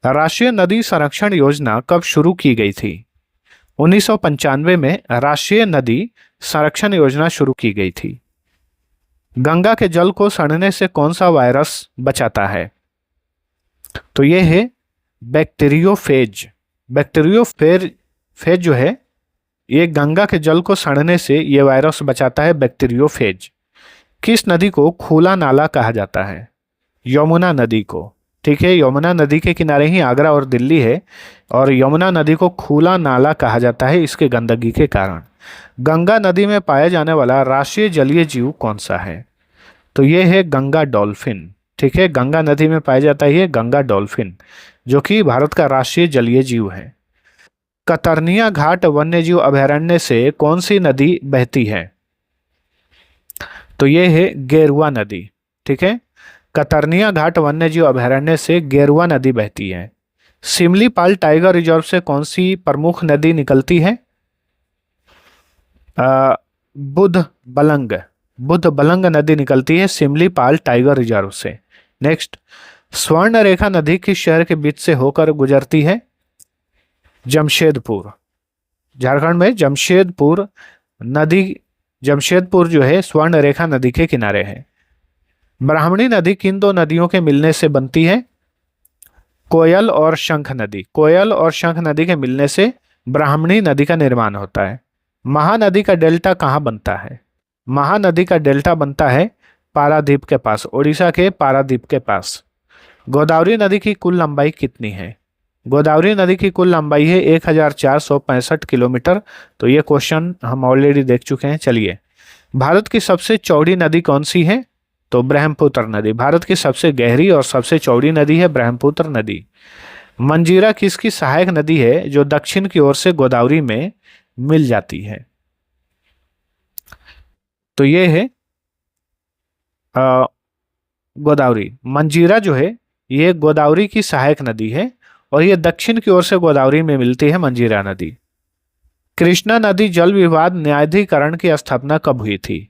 राष्ट्रीय नदी संरक्षण योजना कब शुरू की गई थी? 1995 में राष्ट्रीय नदी संरक्षण योजना शुरू की गई थी। गंगा के जल को सड़ने से कौन सा वायरस बचाता है? तो यह है बैक्टीरियोफेज। बैक्टीरियोफेज जो है ये गंगा के जल को सड़ने से ये वायरस बचाता है, बैक्टीरियोफेज। किस नदी को खुला नाला कहा जाता है? यमुना नदी को। ठीक है, यमुना नदी के किनारे ही आगरा और दिल्ली है और यमुना नदी को खुला नाला कहा जाता है इसके गंदगी के कारण। गंगा नदी में पाया जाने वाला राष्ट्रीय जलीय जीव कौन सा है? तो ये है गंगा डॉल्फिन। ठीक है, गंगा नदी में पाया जाता है गंगा डॉल्फिन जो कि भारत का राष्ट्रीय जलीय जीव है। कतरनिया घाट वन्यजीव अभयारण्य से कौन सी नदी बहती है? तो ये है गेरुआ नदी। ठीक है, कतरनिया घाट वन्यजीव अभयारण्य से गेरुआ नदी बहती है। सिमलीपाल टाइगर रिजर्व से कौन सी प्रमुख नदी निकलती है? बुध बलंग नदी निकलती है सिमलीपाल टाइगर रिजर्व से। नेक्स्ट, स्वर्ण रेखा नदी किस शहर के बीच से होकर गुजरती है? जमशेदपुर। झारखंड में जमशेदपुर जो है स्वर्ण रेखा नदी के किनारे है। ब्राह्मणी नदी किन 2 नदियों के मिलने से बनती है? कोयल और शंख नदी। कोयल और शंख नदी के मिलने से ब्राह्मणी नदी का निर्माण होता है। महानदी का डेल्टा कहाँ बनता है? महानदी का डेल्टा बनता है पारादीप के पास, उड़ीसा के पारादीप के पास। गोदावरी नदी की कुल लंबाई कितनी है? गोदावरी नदी की कुल लंबाई है 1465 किलोमीटर। तो ये क्वेश्चन हम ऑलरेडी देख चुके हैं। चलिए, भारत की सबसे चौड़ी नदी कौन सी है? तो ब्रह्मपुत्र नदी। भारत की सबसे गहरी और सबसे चौड़ी नदी है ब्रह्मपुत्र नदी। मंजीरा किसकी सहायक नदी है जो दक्षिण की ओर से गोदावरी में मिल जाती है? तो ये है गोदावरी। मंजीरा जो है ये गोदावरी की सहायक नदी है और ये दक्षिण की ओर से गोदावरी में मिलती है, मंजीरा नदी। कृष्णा नदी जल विवाद न्यायाधिकरण की स्थापना कब हुई थी?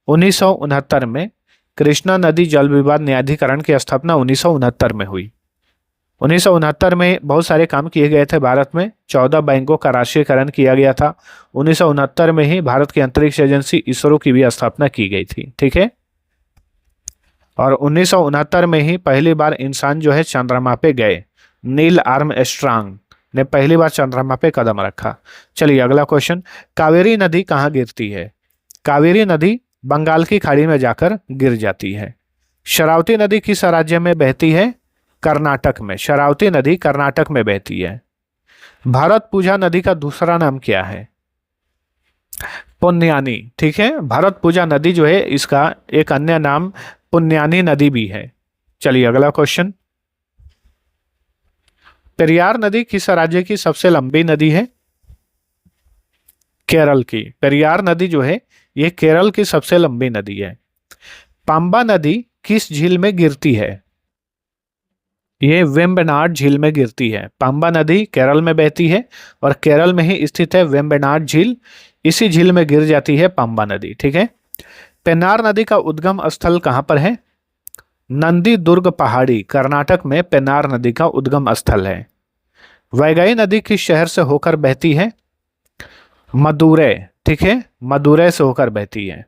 1969 में कृष्णा नदी जल विवाद न्यायाधिकरण की स्थापना 1969 में हुई। 1969 में बहुत सारे काम किए गए थे भारत में। 14 बैंकों का राष्ट्रीयकरण किया गया था। 1969 में ही भारत की अंतरिक्ष एजेंसी इसरो की भी स्थापना की गई थी। ठीक है, और 1969 में ही पहली बार इंसान जो है चंद्रमा पे गए। नील आर्मस्ट्रांग ने पहली बार चंद्रमा पे कदम रखा। चलिए अगला क्वेश्चन, कावेरी नदी कहाँ गिरती है? कावेरी नदी बंगाल की खाड़ी में जाकर गिर जाती है। शरावती नदी किस राज्य में बहती है? कर्नाटक में। शरावती नदी कर्नाटक में बहती है। भारत पूजा नदी का दूसरा नाम क्या है? पुण्यानी। ठीक है, भारत पूजा नदी जो है इसका एक अन्य नाम पुण्यानी नदी भी है। चलिए अगला क्वेश्चन, पेरियार नदी किस राज्य की सबसे लंबी नदी है? केरल की। पेरियार नदी जो है ये केरल की सबसे लंबी नदी है। पंबा नदी किस झील में गिरती है? ये वेम्बनाड झील में गिरती है। पंबा नदी केरल में बहती है और केरल में ही स्थित है वेम्बनाड झील। इसी झील में गिर जाती है पंबा नदी। ठीक है, पेन्नार नदी का उद्गम स्थल कहाँ पर है? नंदी दुर्ग पहाड़ी, कर्नाटक में पेन्नार नदी का उद्गम स्थल है। वैगई नदी किस शहर से होकर बहती है? मदुरै। ठीक है, मदुरै से होकर बहती है,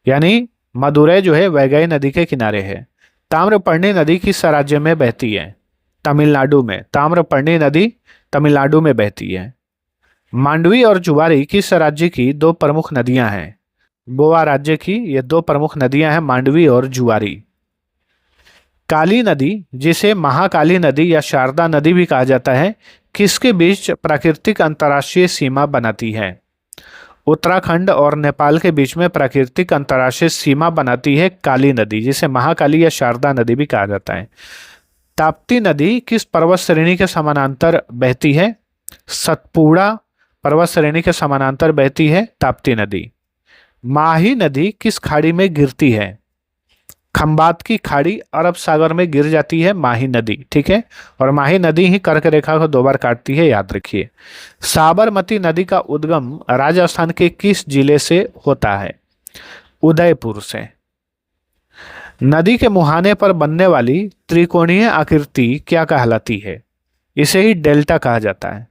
यानी मदुरै जो है वैगई नदी के किनारे है। ताम्रपर्णी नदी किस राज्य में बहती है? तमिलनाडु में। ताम्रपर्णी नदी तमिलनाडु में बहती है। मांडवी और जुआरी किस राज्य की दो प्रमुख नदियां हैं? गोवा राज्य की ये दो प्रमुख नदियां हैं, मांडवी और जुआरी। काली नदी, जिसे महाकाली नदी या शारदा नदी भी कहा जाता है, किसके बीच प्राकृतिक अंतर्राष्ट्रीय सीमा बनाती है? उत्तराखंड और नेपाल के बीच में प्राकृतिक अंतर्राष्ट्रीय सीमा बनाती है काली नदी, जिसे महाकाली या शारदा नदी भी कहा जाता है। ताप्ती नदी किस पर्वत श्रेणी के समानांतर बहती है? सतपुड़ा पर्वत श्रेणी के समानांतर बहती है ताप्ती नदी। माही नदी किस खाड़ी में गिरती है? खंबात की खाड़ी, अरब सागर में गिर जाती है माही नदी। ठीक है, और माही नदी ही कर्क रेखा को दो बार काटती है, याद रखिए। साबरमती नदी का उद्गम राजस्थान के किस जिले से होता है? उदयपुर से। नदी के मुहाने पर बनने वाली त्रिकोणीय आकृति क्या कहलाती है? इसे ही डेल्टा कहा जाता है।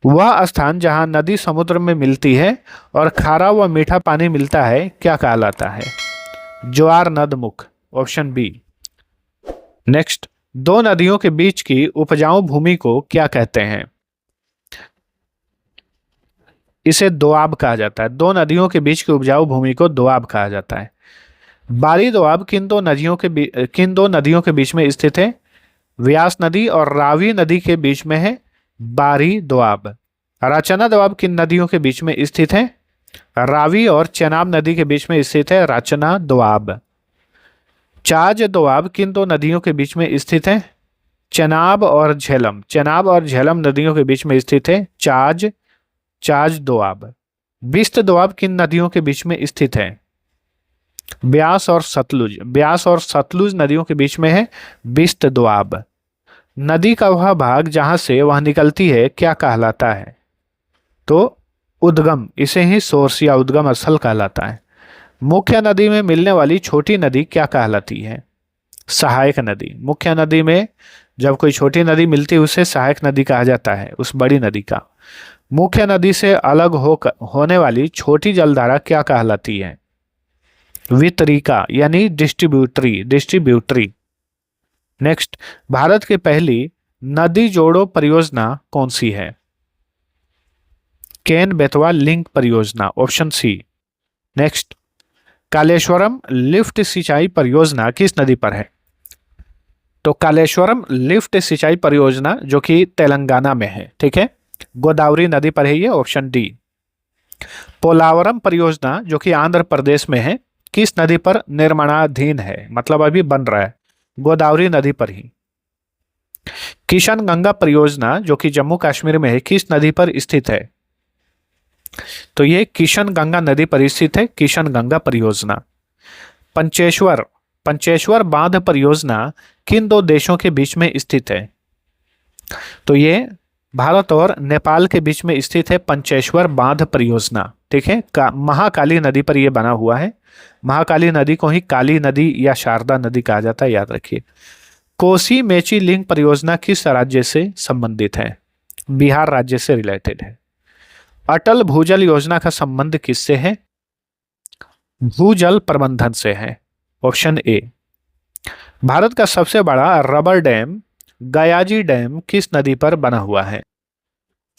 वह स्थान जहां नदी समुद्र में मिलती है और खारा व मीठा पानी मिलता है क्या कहलाता है? ज्वार नदमुख, ऑप्शन बी। नेक्स्ट, दो नदियों के बीच की उपजाऊ भूमि को क्या कहते हैं? इसे दोआब कहा जाता है। दो नदियों के बीच की उपजाऊ भूमि को दोआब कहा जाता है। बारी दोआब किन दो नदियों के बीच में स्थित है? व्यास नदी और रावी नदी के बीच में है बारी दोआब। रचना दोआब किन नदियों के बीच में स्थित है? रावी और चेनाब नदी के बीच में स्थित है रचना दोआब। चाज दोआब किन दो नदियों के बीच में स्थित है? चेनाब और झेलम। चेनाब और झेलम नदियों के बीच में स्थित है चाज दोआब। बिस्त दोआब किन नदियों के बीच में स्थित है? ब्यास और सतलुज। ब्यास और सतलुज नदियों के बीच में है बिस्त दोआब। नदी का वह भाग जहां से वह निकलती है क्या कहलाता है? तो उद्गम, इसे ही सोर्स या उद्गम स्थल कहलाता है। मुख्य नदी में मिलने वाली छोटी नदी क्या कहलाती है? सहायक नदी। मुख्य नदी में जब कोई छोटी नदी मिलती है उसे सहायक नदी कहा जाता है, उस बड़ी नदी का। मुख्य नदी से अलग होने वाली छोटी जलधारा क्या कहलाती है? वितरिका, यानी डिस्ट्रीब्यूटरी। नेक्स्ट, भारत की पहली नदी जोड़ो परियोजना कौन सी है? केन बेतवा लिंक परियोजना, option C. Next, Kaleshwaram lift सिंचाई परियोजना किस नदी पर है? तो कालेश्वरम लिफ्ट सिंचाई परियोजना जो कि तेलंगाना में है, ठीक है, गोदावरी नदी पर है ये, ऑप्शन डी। पोलावरम परियोजना जो कि आंध्र प्रदेश में है, किस नदी पर निर्माणाधीन है, मतलब अभी बन रहा है? गोदावरी नदी पर ही। किशन गंगा परियोजना जो कि जम्मू कश्मीर में है, किस नदी पर स्थित है? तो ये किशन गंगा नदी पर स्थित है, किशन गंगा परियोजना। पंचेश्वर पंचेश्वर बांध परियोजना किन दो देशों के बीच में स्थित है? तो ये भारत और नेपाल के बीच में स्थित है पंचेश्वर बांध परियोजना, ठीक है, महाकाली नदी पर यह बना हुआ है। महाकाली नदी को ही काली नदी या शारदा नदी कहा जाता है, याद रखिए। कोसी मेची लिंक परियोजना किस राज्य से संबंधित है? बिहार राज्य से रिलेटेड है। अटल भूजल योजना का संबंध किससे है? भूजल प्रबंधन से है, ऑप्शन ए। भारत का सबसे बड़ा रबर डैम गयाजी डैम किस नदी पर बना हुआ है?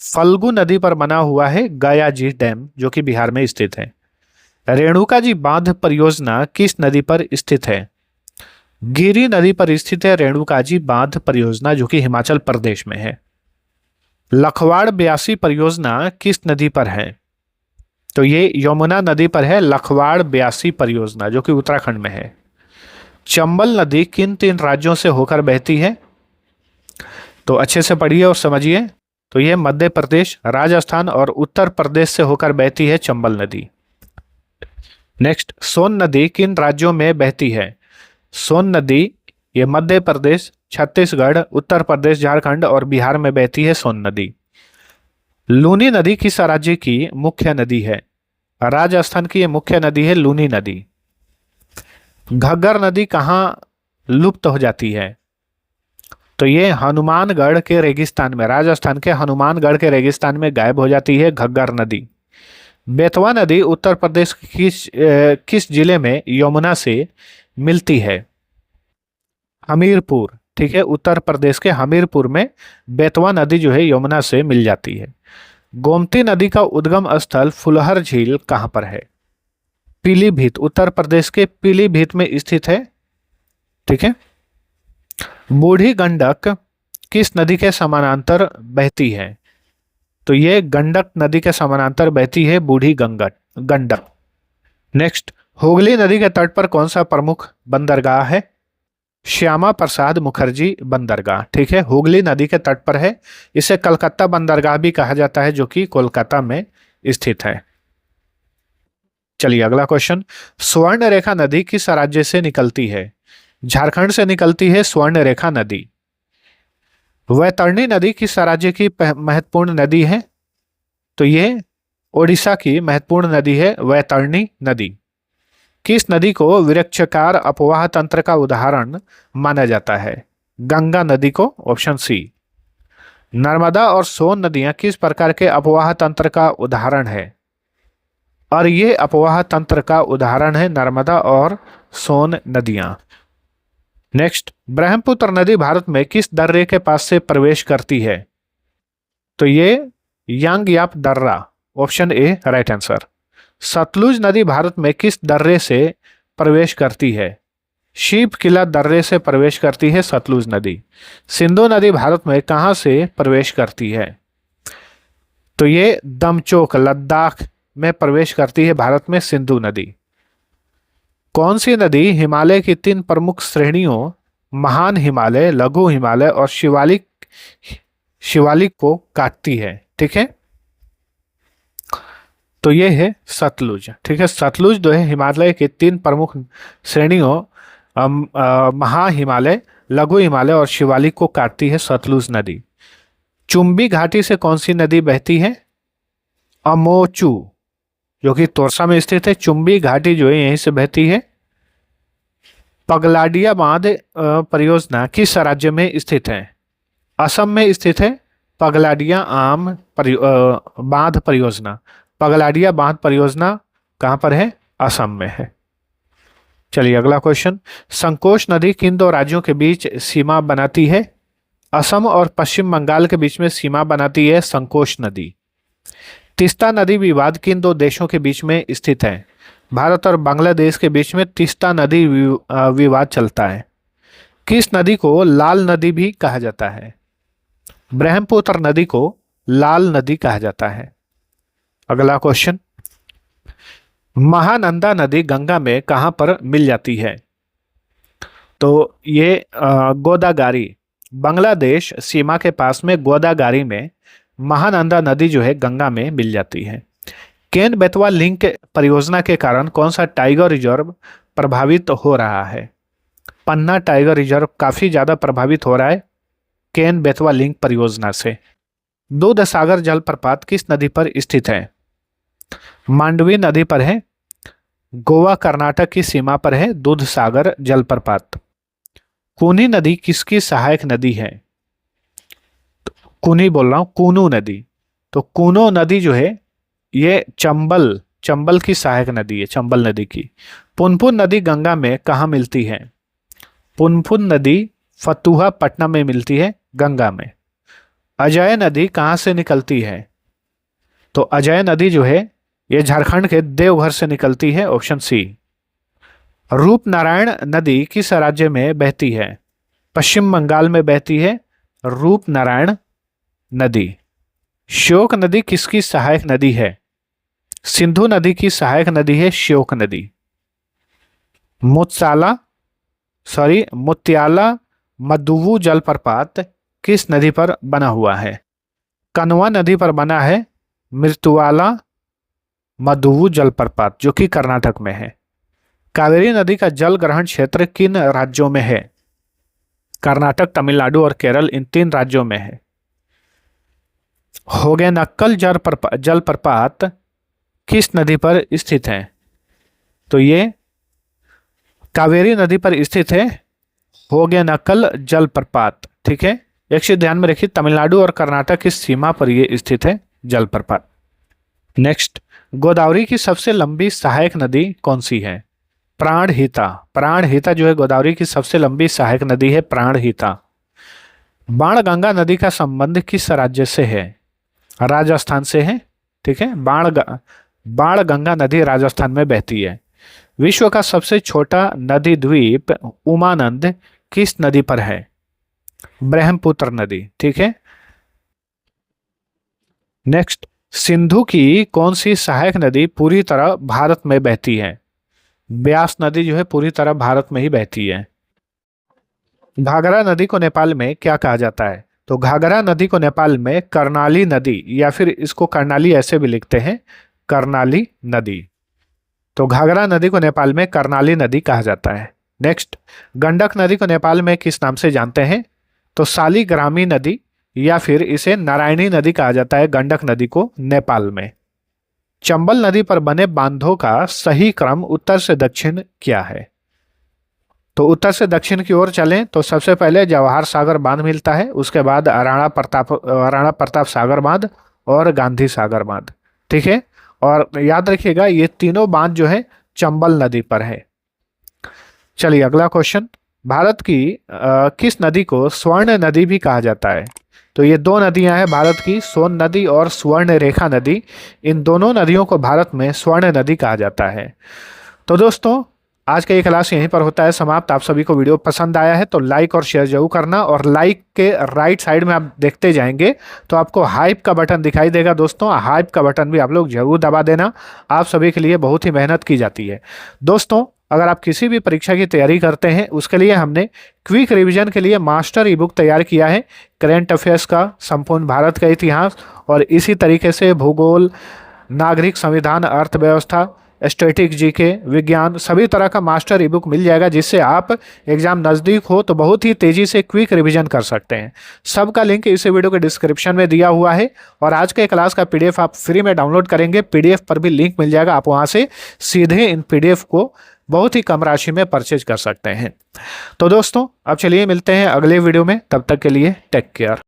फल्गु नदी पर बना हुआ है गयाजी डैम जो कि बिहार में स्थित है। रेणुका जी बांध परियोजना किस नदी पर स्थित है? गिरी नदी पर स्थित है रेणुका जी बांध परियोजना जो कि हिमाचल प्रदेश में है। लखवाड़ ब्यासी परियोजना किस नदी पर है? तो ये यमुना नदी पर है, लखवाड़ ब्यासी परियोजना जो कि उत्तराखंड में है। चंबल नदी किन तीन राज्यों से होकर बहती है? तो अच्छे से पढ़िए और समझिए। तो ये मध्य प्रदेश, राजस्थान और उत्तर प्रदेश से होकर बहती है चंबल नदी। नेक्स्ट, सोन नदी किन राज्यों में बहती है? सोन नदी ये मध्य प्रदेश, छत्तीसगढ़, उत्तर प्रदेश, झारखंड और बिहार में बहती है सोन नदी। लूनी नदी किस राज्य की मुख्य नदी है? राजस्थान की ये मुख्य नदी है लूनी नदी। घग्गर नदी कहाँ लुप्त हो जाती है? तो ये हनुमानगढ़ के रेगिस्तान में, राजस्थान के हनुमानगढ़ के रेगिस्तान में गायब हो जाती है घग्गर नदी। बेतवा नदी उत्तर प्रदेश किस जिले में यमुना से मिलती है? हमीरपुर, ठीक है, उत्तर प्रदेश के हमीरपुर में बेतवा नदी जो है यमुना से मिल जाती है। गोमती नदी का उद्गम स्थल फुलहर झील कहाँ पर है? पीलीभीत, उत्तर प्रदेश के पीलीभीत में स्थित है, ठीक है। बूढ़ी गंडक किस नदी के समानांतर बहती है? तो ये गंडक नदी के समानांतर बहती है बूढ़ी गंडक। नेक्स्ट, हुगली नदी के तट पर कौन सा प्रमुख बंदरगाह है? श्यामा प्रसाद मुखर्जी बंदरगाह, ठीक है, हुगली नदी के तट पर है। इसे कलकत्ता बंदरगाह भी कहा जाता है जो कि कोलकाता में स्थित है। चलिए अगला क्वेश्चन, स्वर्ण रेखा नदी किस राज्य से निकलती है? झारखंड से निकलती है स्वर्ण रेखा नदी। वैतरणी नदी किस राज्य की महत्वपूर्ण नदी है? तो ये ओडिशा की महत्वपूर्ण नदी है वैतरणी नदी। किस नदी को वृक्षकार अपवाह तंत्र का उदाहरण माना जाता है? गंगा नदी को, ऑप्शन सी। नर्मदा और सोन नदियां किस प्रकार के अपवाह तंत्र का उदाहरण है? और ये अपवाह तंत्र का उदाहरण है नर्मदा और सोन नदियां। नेक्स्ट, ब्रह्मपुत्र नदी भारत में किस दर्रे के पास से प्रवेश करती है? तो ये यांगयाप दर्रा, option A right answer. Sutlej नदी भारत में किस दर्रे से प्रवेश करती है? शिव किला दर्रे से प्रवेश करती है सतलुज नदी। सिंधु नदी भारत में कहां से प्रवेश करती है? तो ये दमचोक लद्दाख में प्रवेश करती है भारत में सिंधु नदी। कौन सी नदी हिमालय की तीन प्रमुख श्रेणियों महान हिमालय, लघु हिमालय और शिवालिक को काटती है? ठीक है, तो ये है सतलुज, ठीक है। सतलुज जो है हिमालय के तीन प्रमुख श्रेणियों महा हिमालय, लघु हिमालय और शिवालिक को काटती है सतलुज नदी। चुंबी घाटी से कौन सी नदी बहती है? अमोचू, जो कि तोरसा में स्थित है। चुंबी घाटी जो है यहीं से बहती है। पगलाडिया बांध परियोजना किस राज्य में स्थित है? असम में स्थित है पगलाडिया बांध परियोजना। पगलाडिया बांध परियोजना कहां पर है? असम में है। चलिए अगला क्वेश्चन, संकोश नदी किन दो राज्यों के बीच सीमा बनाती है? असम और पश्चिम बंगाल के बीच में सीमा बनाती है संकोश नदी। तीस्ता नदी विवाद किन दो देशों के बीच में स्थित है? भारत और बांग्लादेश के बीच में तीस्ता नदी विवाद चलता है। किस नदी को लाल नदी भी कहा जाता है? ब्रह्मपुत्र नदी को लाल नदी कहा जाता है। अगला क्वेश्चन, महानंदा नदी गंगा में कहां पर मिल जाती है? तो ये गोदागारी, बांग्लादेश सीमा के पास में गोदागारी में महानंदा नदी जो है गंगा में मिल जाती है। केन बेतवा लिंक परियोजना के कारण कौन सा टाइगर रिजर्व प्रभावित हो रहा है? पन्ना टाइगर रिजर्व काफी ज्यादा प्रभावित हो रहा है केन बेतवा लिंक परियोजना से। दूध सागर जलप्रपात किस नदी पर स्थित है? मांडवी नदी पर है। गोवा कर्नाटक की सीमा पर है दूध सागर जलप्रपात। कूनी नदी किसकी सहायक नदी है? कूनी बोल रहा हूं, कूनू नदी। तो कूनो नदी जो है ये चंबल की सहायक नदी है, चंबल नदी की। पुनपुन नदी गंगा में कहाँ मिलती है? पुनपुन नदी फतुहा पटना में मिलती है गंगा में। अजय नदी कहाँ से निकलती है? तो अजय नदी जो है ये झारखंड के देवघर से निकलती है, ऑप्शन सी। रूपनारायण नदी किस राज्य में बहती है? पश्चिम बंगाल में बहती है रूपनारायण नदी। श्योक नदी किसकी सहायक नदी है? सिंधु नदी की सहायक नदी है श्योक नदी। मुत्याला मदुवु जलप्रपात किस नदी पर बना हुआ है? कनवा नदी पर बना है मृत्युवाला मदुवु जलप्रपात जो कि कर्नाटक में है। कावेरी नदी का जल ग्रहण क्षेत्र किन राज्यों में है? कर्नाटक, तमिलनाडु और केरल, इन 3 राज्यों में है। होगेनक्कल जलप्रपात किस नदी पर स्थित है? तो ये कावेरी नदी पर स्थित है होगेनक्कल जलप्रपात। ठीक है, एक चीज ध्यान में रखिए, तमिलनाडु और कर्नाटक की सीमा पर यह स्थित है जलप्रपात। नेक्स्ट, गोदावरी की सबसे लंबी सहायक नदी कौन सी है? प्राणहिता जो है गोदावरी की सबसे लंबी सहायक नदी है प्राणहिता। बाणगंगा नदी का संबंध किस राज्य से है? राजस्थान से है। ठीक है, बाणगंगा नदी राजस्थान में बहती है। विश्व का सबसे छोटा नदी द्वीप उमानंद किस नदी पर है? ब्रह्मपुत्र नदी। ठीक है, नेक्स्ट, सिंधु की कौन सी सहायक नदी पूरी तरह भारत में बहती है? ब्यास नदी जो है पूरी तरह भारत में ही बहती है। घाघरा नदी को नेपाल में क्या कहा जाता है? तो घाघरा नदी को नेपाल में कर्णाली नदी, या फिर इसको कर्णाली ऐसे भी लिखते हैं, कर्णाली नदी। तो घाघरा नदी को नेपाल में कर्णाली नदी कहा जाता है। नेक्स्ट, गंडक नदी को नेपाल में किस नाम से जानते हैं? तो शालिग्रामी नदी, या फिर इसे नारायणी नदी कहा जाता है गंडक नदी को नेपाल में। चंबल नदी पर बने बांधों का सही क्रम उत्तर से दक्षिण क्या है? तो उत्तर से दक्षिण की ओर चलें तो सबसे पहले जवाहर सागर बांध मिलता है, उसके बाद राणा प्रताप सागर बांध और गांधी सागर बांध। ठीक है, और याद रखिएगा ये तीनों बांध जो है चंबल नदी पर है। चलिए अगला क्वेश्चन, भारत की किस नदी को स्वर्ण नदी भी कहा जाता है? तो ये 2 नदियां हैं भारत की, सोन नदी और स्वर्ण रेखा नदी। इन दोनों नदियों को भारत में स्वर्ण नदी कहा जाता है। तो दोस्तों आज का ये क्लास यहीं पर होता है समाप्त। आप सभी को वीडियो पसंद आया है तो लाइक और शेयर जरूर करना, और लाइक के राइट साइड में आप देखते जाएंगे तो आपको हाइप का बटन दिखाई देगा। दोस्तों हाइप का बटन भी आप लोग जरूर दबा देना, आप सभी के लिए बहुत ही मेहनत की जाती है। दोस्तों अगर आप किसी भी परीक्षा की तैयारी करते हैं उसके लिए हमने क्विक रिवीजन के लिए मास्टर ई बुक तैयार किया है, करेंट अफेयर्स का, संपूर्ण भारत का इतिहास, और इसी तरीके से भूगोल, नागरिक संविधान, अर्थव्यवस्था, स्टैटिक जीके, विज्ञान, सभी तरह का मास्टर ई बुक मिल जाएगा, जिससे आप एग्जाम नज़दीक हो तो बहुत ही तेज़ी से क्विक रिवीजन कर सकते हैं। सबका लिंक इस वीडियो के डिस्क्रिप्शन में दिया हुआ है, और आज के क्लास का पीडीएफ आप फ्री में डाउनलोड करेंगे, पीडीएफ पर भी लिंक मिल जाएगा, आप वहां से सीधे इन पीडीएफ को बहुत ही कम राशि में परचेज कर सकते हैं। तो दोस्तों अब चलिए मिलते हैं अगले वीडियो में, तब तक के लिए टेक केयर।